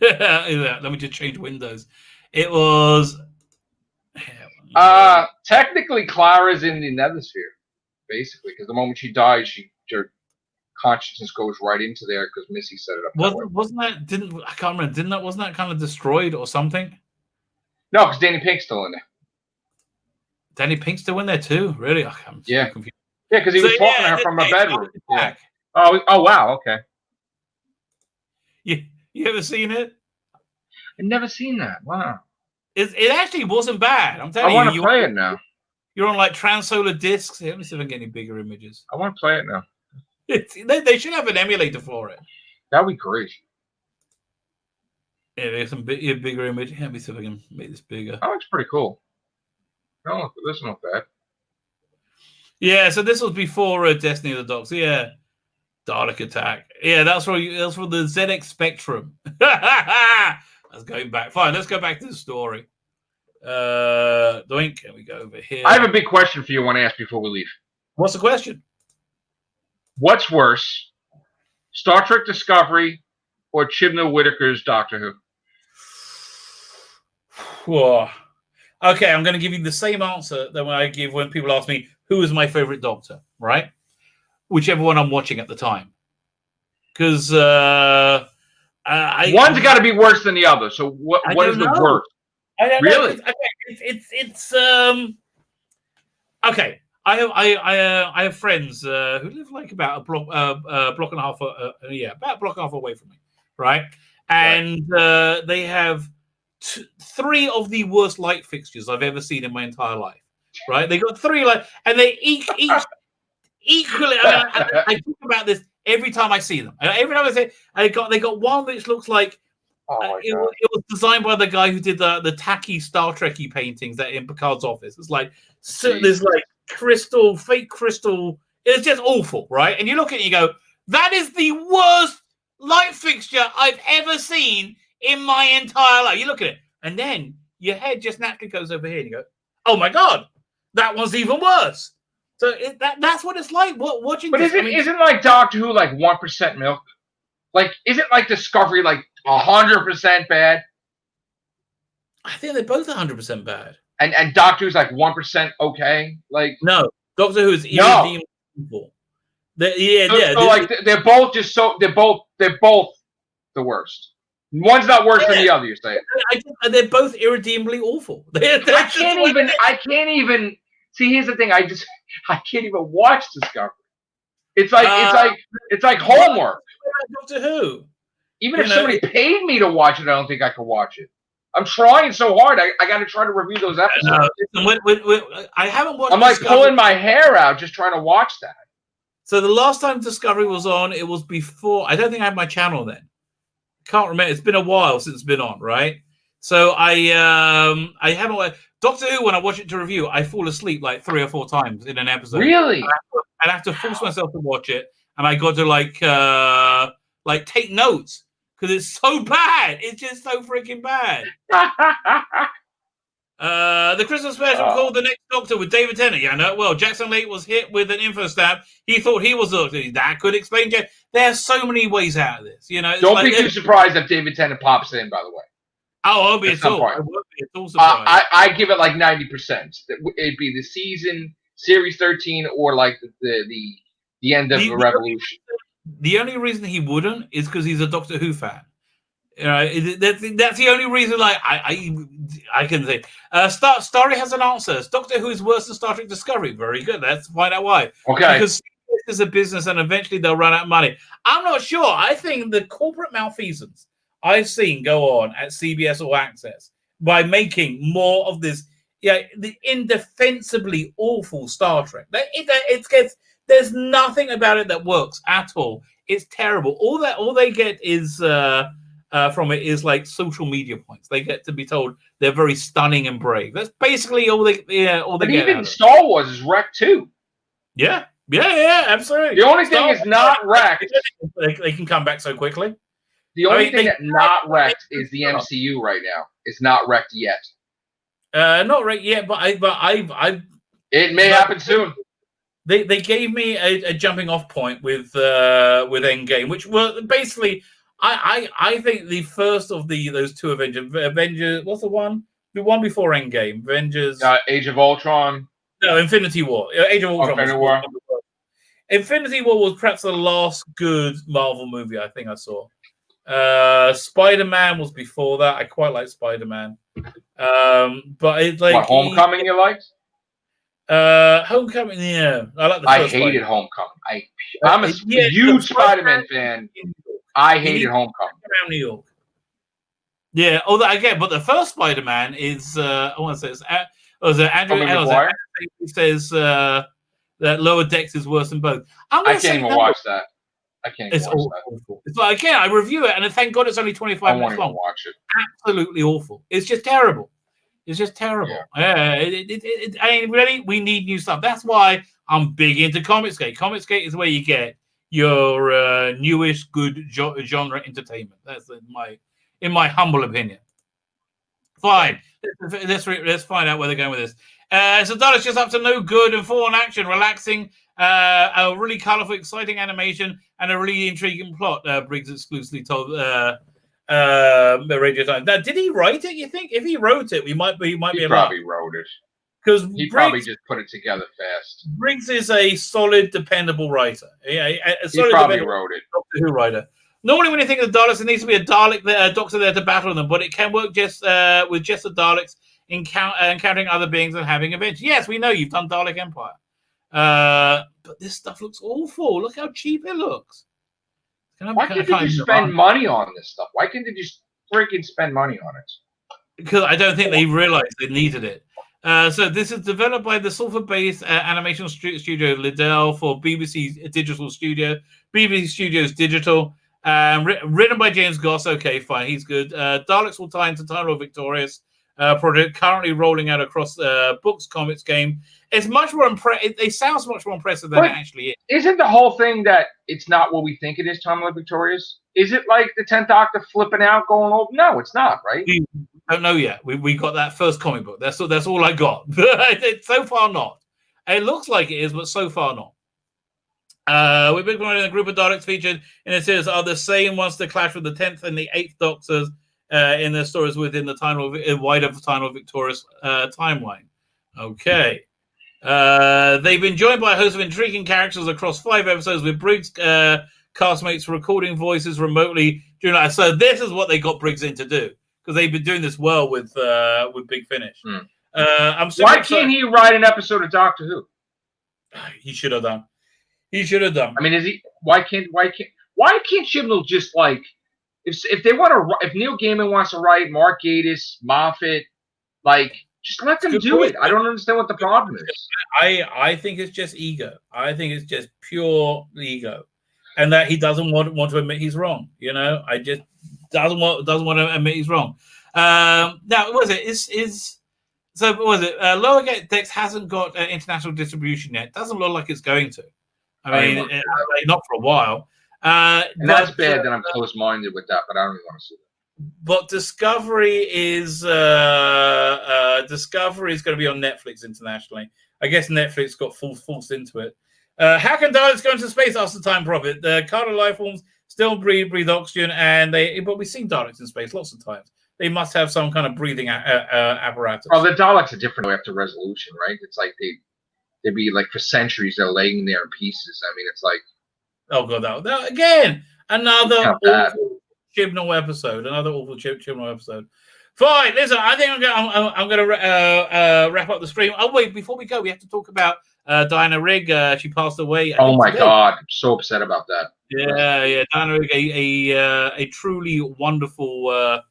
B: Yeah, let me just change Windows. It was.
C: Technically, Clara's in the Nethersphere, basically, because the moment she dies, her consciousness goes right into there because Missy set it up.
B: Wasn't that? Wasn't that kind of destroyed or something?
C: No, because Danny Pink's still in there.
B: Danny Pink's still in there too. Really? I'm
C: yeah.
B: So confused.
C: Yeah, because he was talking to her from a bedroom. Yeah. Oh, wow. Okay.
B: You ever seen it?
C: I've never seen that. Wow.
B: It actually wasn't bad. I'm telling you.
C: I want to play it now.
B: You're on like transsolar discs. Let me see if I can get any bigger images.
C: I want to play it now.
B: They should have an emulator for it.
C: That'd be great.
B: Yeah, there's some bigger image. Let me see if I can make this bigger.
C: That looks pretty cool. Oh, this is not bad.
B: Yeah, so this was before Destiny of the Dogs. Yeah, Dalek Attack. Yeah, that's for the ZX Spectrum. That's going back. Fine, let's go back to the story. Doink, can we go over here?
C: I have a big question for you. I want to ask before we leave.
B: What's the question?
C: What's worse, Star Trek Discovery or Chibnall Whittaker's Doctor Who?
B: Whoa. Okay, I'm going to give you the same answer that I give when people ask me who is my favorite Doctor. Right? whichever one I'm watching at the time. Because
C: one's got to be worse than the other. So what is the worst?
B: I don't
C: really?
B: know. It's okay. I have friends who live like about a block and a half about a block and a half away from me, right? And they have three of the worst light fixtures I've ever seen in my entire life. Right? They got three and they each equally. I talk about this every time I see them. Every time I say they got one which looks like it was designed by the guy who did the tacky Star Trek-y paintings that in Picard's office. It's like there's like fake crystal. It's just awful, right? And you look at it and you go, that is the worst light fixture I've ever seen in my entire life. You look at it, and then your head just naturally goes over here and you go, oh my God, that one's even worse. So that's what it's like watching.
C: But isn't like Doctor Who like 1% milk? Like, isn't like Discovery like 100% bad?
B: I think they're both 100% bad.
C: And Doctor Who's like 1% okay. Like
B: no, Doctor Who is irredeemable.
C: They're both the worst. One's not worse than the other. You're saying
B: they're both irredeemably awful.
C: I can't even. See, here's the thing. I can't even watch Discovery. It's like homework.
B: Doctor Who.
C: Even if somebody paid me to watch it, I don't think I could watch it. I'm trying so hard. I got to try to review those episodes.
B: I haven't watched.
C: I'm like pulling my hair out just trying to watch that.
B: So the last time Discovery was on, it was before. I don't think I had my channel then. Can't remember. It's been a while since it's been on, right? So I haven't watched Doctor Who. When I watch it to review, I fall asleep like 3 or 4 times in an episode.
C: Really?
B: I'd have to force myself to watch it, and I got to like take notes because it's so bad. It's just so freaking bad. The Christmas special called The Next Doctor with David Tennant. Yeah, I know. Well, Jackson Lake was hit with an info stab. He thought he was Doctor. That could explain. There's so many ways out of this. You know.
C: Don't be too surprised if David Tennant pops in. By the way.
B: Oh, I won't be at all. I won't be at all surprised.
C: I give it like 90%. It'd be the series 13, or like the end of the Revolution.
B: The only reason he wouldn't is because he's a Doctor Who fan. That's the only reason. Like I can say, Starry has an answer. Doctor Who is worse than Star Trek Discovery. Very good. Let's find out why.
C: Okay.
B: Because this is a business, and eventually they'll run out of money. I'm not sure. I think the corporate malfeasance I've seen go on at CBS All Access by making more of this, the indefensibly awful Star Trek. There's nothing about it that works at all. It's terrible. All they get is from it is like social media points. They get to be told they're very stunning and brave. That's basically all they get.
C: Even Star Wars is wrecked too.
B: Yeah, absolutely.
C: The only thing is not wrecked.
B: They can come back so quickly.
C: The only thing that's not wrecked is the MCU right now. It's not wrecked yet.
B: Not wrecked yet, but I.
C: It may happen soon.
B: They gave me a jumping off point with Endgame, which were basically I think the first of those two Avengers. What's the one? The one before Endgame, Avengers.
C: Age of Ultron.
B: No, Infinity War. Age of Ultron. Infinity War was perhaps the last good Marvel movie I think I saw. Spider-Man was before that. I quite like Spider-Man. But it's like
C: Homecoming you liked?
B: Homecoming, yeah. I like the
C: first
B: I hated
C: Spider-Man. Homecoming. I'm a huge Spider-Man fan. I hated Homecoming.
B: Around New York. Yeah, although again, but the first Spider-Man is I want to say Andrew says that Lower Decks is worse than both.
C: I can't even watch that.
B: It's awful. It's like again, I review it, and thank God it's only 25 minutes long.
C: Watch it.
B: Absolutely awful. It's just terrible. It's just terrible. Yeah. I mean, really, we need new stuff. That's why I'm big into Comicsgate. Comicsgate is where you get your newish good genre entertainment. That's in my humble opinion. Fine. Let's find out where they're going with this. So Dallas just up to no good and full on action, relaxing, a really colorful, exciting animation, and a really intriguing plot. Briggs exclusively told Radio Times. Now, did he write it? You think if he wrote it, we might be.
C: He probably wrote it.
B: because
C: he probably just put it together fast.
B: Briggs is a solid, dependable writer. Yeah, a solid,
C: he probably wrote it.
B: Doctor Who writer. Normally, when you think of the Daleks, there needs to be a Dalek doctor there to battle them, but it can work just with just the Daleks encountering other beings and having adventures. Yes, we know you've done Dalek Empire, but this stuff looks awful. Look how cheap it looks.
C: Why can't you spend money on this stuff? Why can't they just freaking spend money on it?
B: Because I don't think they realized they needed it. So this is developed by the Salford-based animation studio Liddell for BBC Digital Studio, BBC Studios Digital, written by James Goss. Okay, fine, he's good. Daleks will tie into Time Lord Victorious project currently rolling out across books, comics, game. It's much more impressive. It sounds much more impressive than it actually is.
C: Isn't the whole thing that it's not what we think it is, Time Lord Victorious? Is it like the 10th Doctor flipping out, going over? No, it's not, right?
B: We don't know yet. We got that first comic book. That's all I got. So far, not. It looks like it is, but so far, not. We've been promoting a group of Daleks featured in the series are the same ones to clash with the 10th and the 8th Doctors in their stories within the wider Time Lord Victorious timeline. Okay. They've been joined by a host of intriguing characters across 5 episodes with Briggs castmates recording voices remotely during that. So this is what they got Briggs in to do, because they've been doing this well with Big Finish.
C: Why can't he write an episode of Doctor Who?
B: He should have done. He should have done.
C: I mean, why can't Chibnall just like if they want to, if Neil Gaiman wants to write, Mark Gatiss, Moffat, like just let them do it. I don't understand what the problem is.
B: I think it's just ego. I think it's just pure ego, and that he doesn't want to admit he's wrong. You know, I just doesn't want to admit he's wrong. Now, what was it? So what was it? Lower Decks hasn't got international distribution yet. Doesn't look like it's going to. I mean, not for a while.
C: And that's bad that I'm close-minded with that, but I don't really want to see that.
B: But Discovery is going to be on Netflix internationally. I guess Netflix got forced into it. How can Daleks go into space? Asked the Time Prophet. The Carter life forms still breathe oxygen, but we've seen Daleks in space lots of times. They must have some kind of breathing apparatus.
C: Oh, the Daleks are different after Resolution, right? It's like they'd be like for centuries they're laying there in pieces. I mean, it's like,
B: oh god, that again, another awful Chibnall episode. Another awful Chibnall episode. Fine, listen, I think I'm going to wrap up the stream. Oh wait, before we go, we have to talk about Diana Rigg. She passed away.
C: Oh my god, I'm so upset about that.
B: Yeah, Diana Rigg, a truly wonderful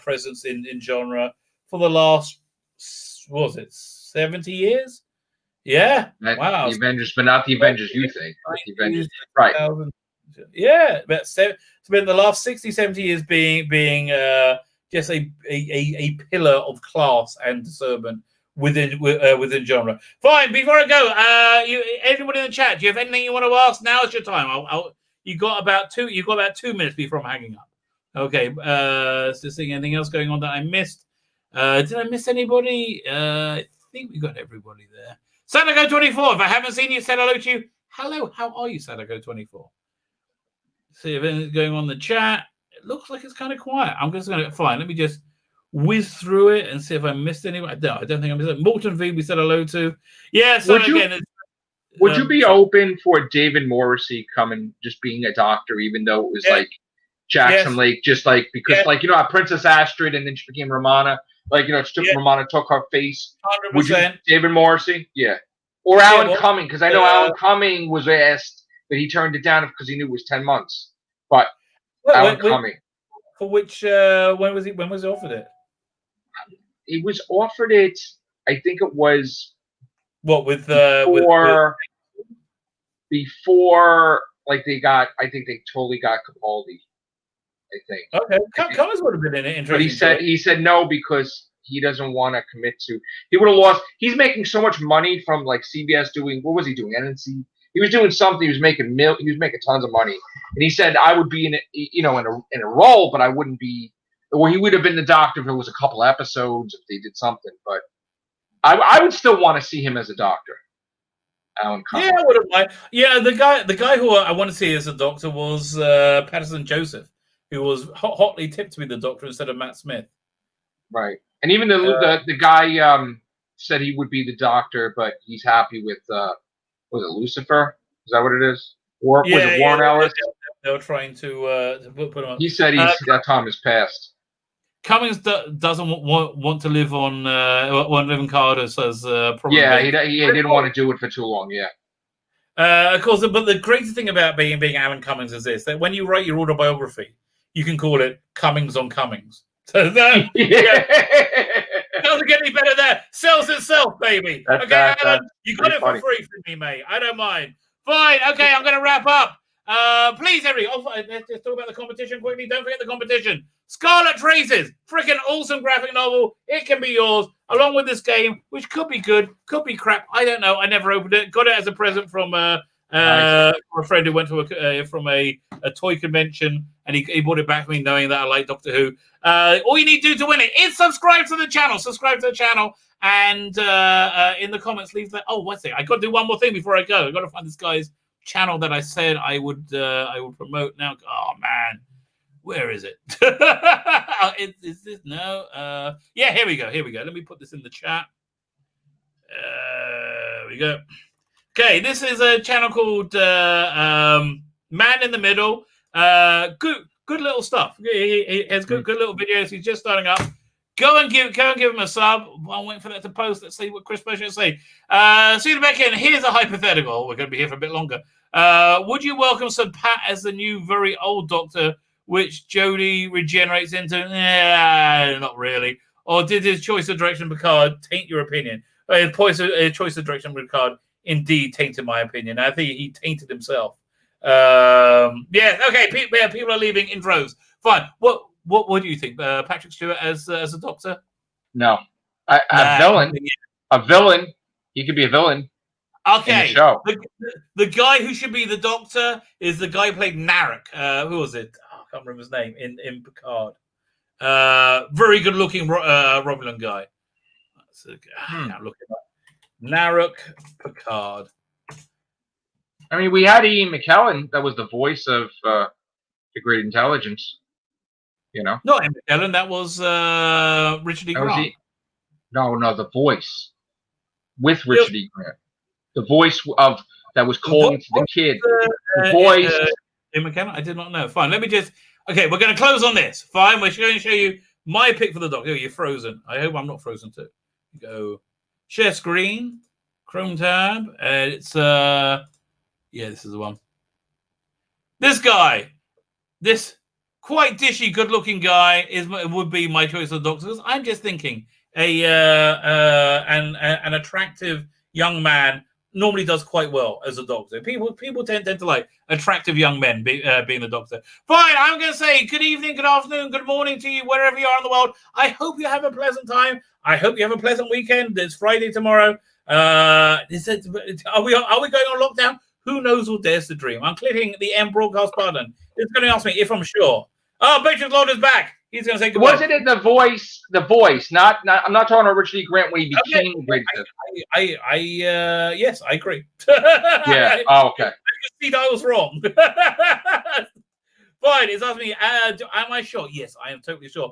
B: presence in genre for the last, what was it, 70 years? Yeah. Wow.
C: The Avengers, but not the Avengers you think. The Avengers. Right.
B: Yeah. But it's been the last 60, 70 years being just a pillar of class and discernment within genre. Fine. Before I go, everybody in the chat, do you have anything you want to ask? Now is your time. You got about 2 minutes before I'm hanging up. Okay. Just seeing anything else going on that I missed. Did I miss anybody? I think we got everybody there. Sadago24, if I haven't seen you, said hello to you. Hello, how are you, Sadago24? See if anything's going on in the chat. It looks like it's kind of quiet. I'm just going to, fine, let me just whiz through it and see if I missed anyone. No, I don't think I missed it. Morton V, we said hello to. Yeah, so
C: would you be open for David Morrissey coming, just being a doctor, even though it was like Jackson Lake, just like, because Princess Astrid and then she became Romana. Like, Romana took her face.
B: 100%.
C: Would you, David Morrissey? Yeah. Or Alan Cumming, because I know Alan Cumming was asked, but he turned it down because he knew it was 10 months. But Alan Cumming.
B: For which, when was he offered it?
C: He was offered it, I think it was...
B: What,
C: before, like, I think they totally got Capaldi. I think.
B: Okay, Cummings would have been in it.
C: But he said no because he doesn't want to commit to. He would have lost. He's making so much money from like CBS doing. What was he doing? NNC. He was doing something. He was making tons of money. And he said I would be in a role, but I wouldn't be. Or he would have been the doctor if it was a couple episodes if they did something. But I would still want to see him as a doctor. Alan Cumming.
B: Yeah, I wouldn't mind. Yeah, the guy who I want to see as a doctor was Patterson Joseph, who was hotly tipped to be the doctor instead of Matt Smith.
C: Right. And even the guy said he would be the Doctor, but he's happy with was it Lucifer? Is that what it is? Or was it Warren Ellis?
B: They were trying to put him on.
C: He said that time has passed.
B: Cummings doesn't want to live on want to live in Cardiff, says probably.
C: Yeah, he didn't want to do it for too long. Yeah.
B: Of course, but the greatest thing about being Alan Cummings is this: that when you write your autobiography, you can call it Cummings on Cummings. So that doesn't get any better there. Sells itself, baby. Okay, Alan, you got it for free from me, mate. I don't mind. Fine. Okay, I'm going to wrap up. Please, let's just talk about the competition quickly. Don't forget the competition. Scarlet Traces, freaking awesome graphic novel. It can be yours, along with this game, which could be good, could be crap. I don't know. I never opened it. Got it as a present from a friend who went to from a toy convention, and he brought it back to me knowing that I like Doctor Who. All you need to do to win it is subscribe to the channel. And in the comments, leave that. Oh, what's it? I got to do one more thing before I go. I got to find this guy's channel that I said I would promote now. Oh man, where is it? Is this no? Yeah, here we go. Let me put this in the chat. There we go. Okay, this is a channel called Man in the Middle. Good little stuff. He has good little videos. He's just starting up. Go and give him a sub. I'm waiting for that to post. Let's see what Chris Bosher say. See you back in. Here's a hypothetical. We're going to be here for a bit longer. Would you welcome Sir Pat as the new very old Doctor, which Jodie regenerates into? Not really. Or did his choice of direction Picard taint your opinion? His choice of direction Picard indeed tainted my opinion. I think he tainted himself. Okay. People are leaving in droves. Fine. What do you think? Patrick Stewart as a Doctor?
C: No. A villain. He could be a villain.
B: Okay.
C: In the show.
B: The guy who should be the Doctor is the guy who played Narek. Who was it? I can't remember his name in Picard. Very good looking Romulan guy. Look it up. Narek Picard.
C: I mean, we had Ian McKellen. That was the voice of the Great Intelligence. You know,
B: not Ian McKellen. That was Richard E. Grant.
C: No, the voice with Richard E. Grant. The voice of that was calling to the kid. The voice.
B: Ian McKellen. I did not know. Fine. Let me just. Okay, we're going to close on this. Fine. We're going to show you my pick for the Doctor. Oh, you're frozen. I hope I'm not frozen too. Go share screen, Chrome tab, and it's this is the one. This guy, this quite dishy, good-looking guy would be my choice of Doctor. Because I'm just thinking an attractive young man normally does quite well as a Doctor. People tend to like attractive young men being a Doctor. Fine, I'm going to say good evening, good afternoon, good morning to you wherever you are in the world. I hope you have a pleasant time. I hope you have a pleasant weekend. It's Friday tomorrow. Are we going on lockdown? Who knows who dares to dream? I'm clicking the end broadcast button. It's going to ask me if I'm sure. Oh, MATRIXLORD is back. He's going to say goodbye.
C: Wasn't it the voice? The voice, not. I'm not talking about Richard E. Grant when he became the greatest.
B: Yes, I agree.
C: Yeah. Oh, okay.
B: I just see that I was wrong. Fine. It's asking me, am I sure? Yes, I am totally sure.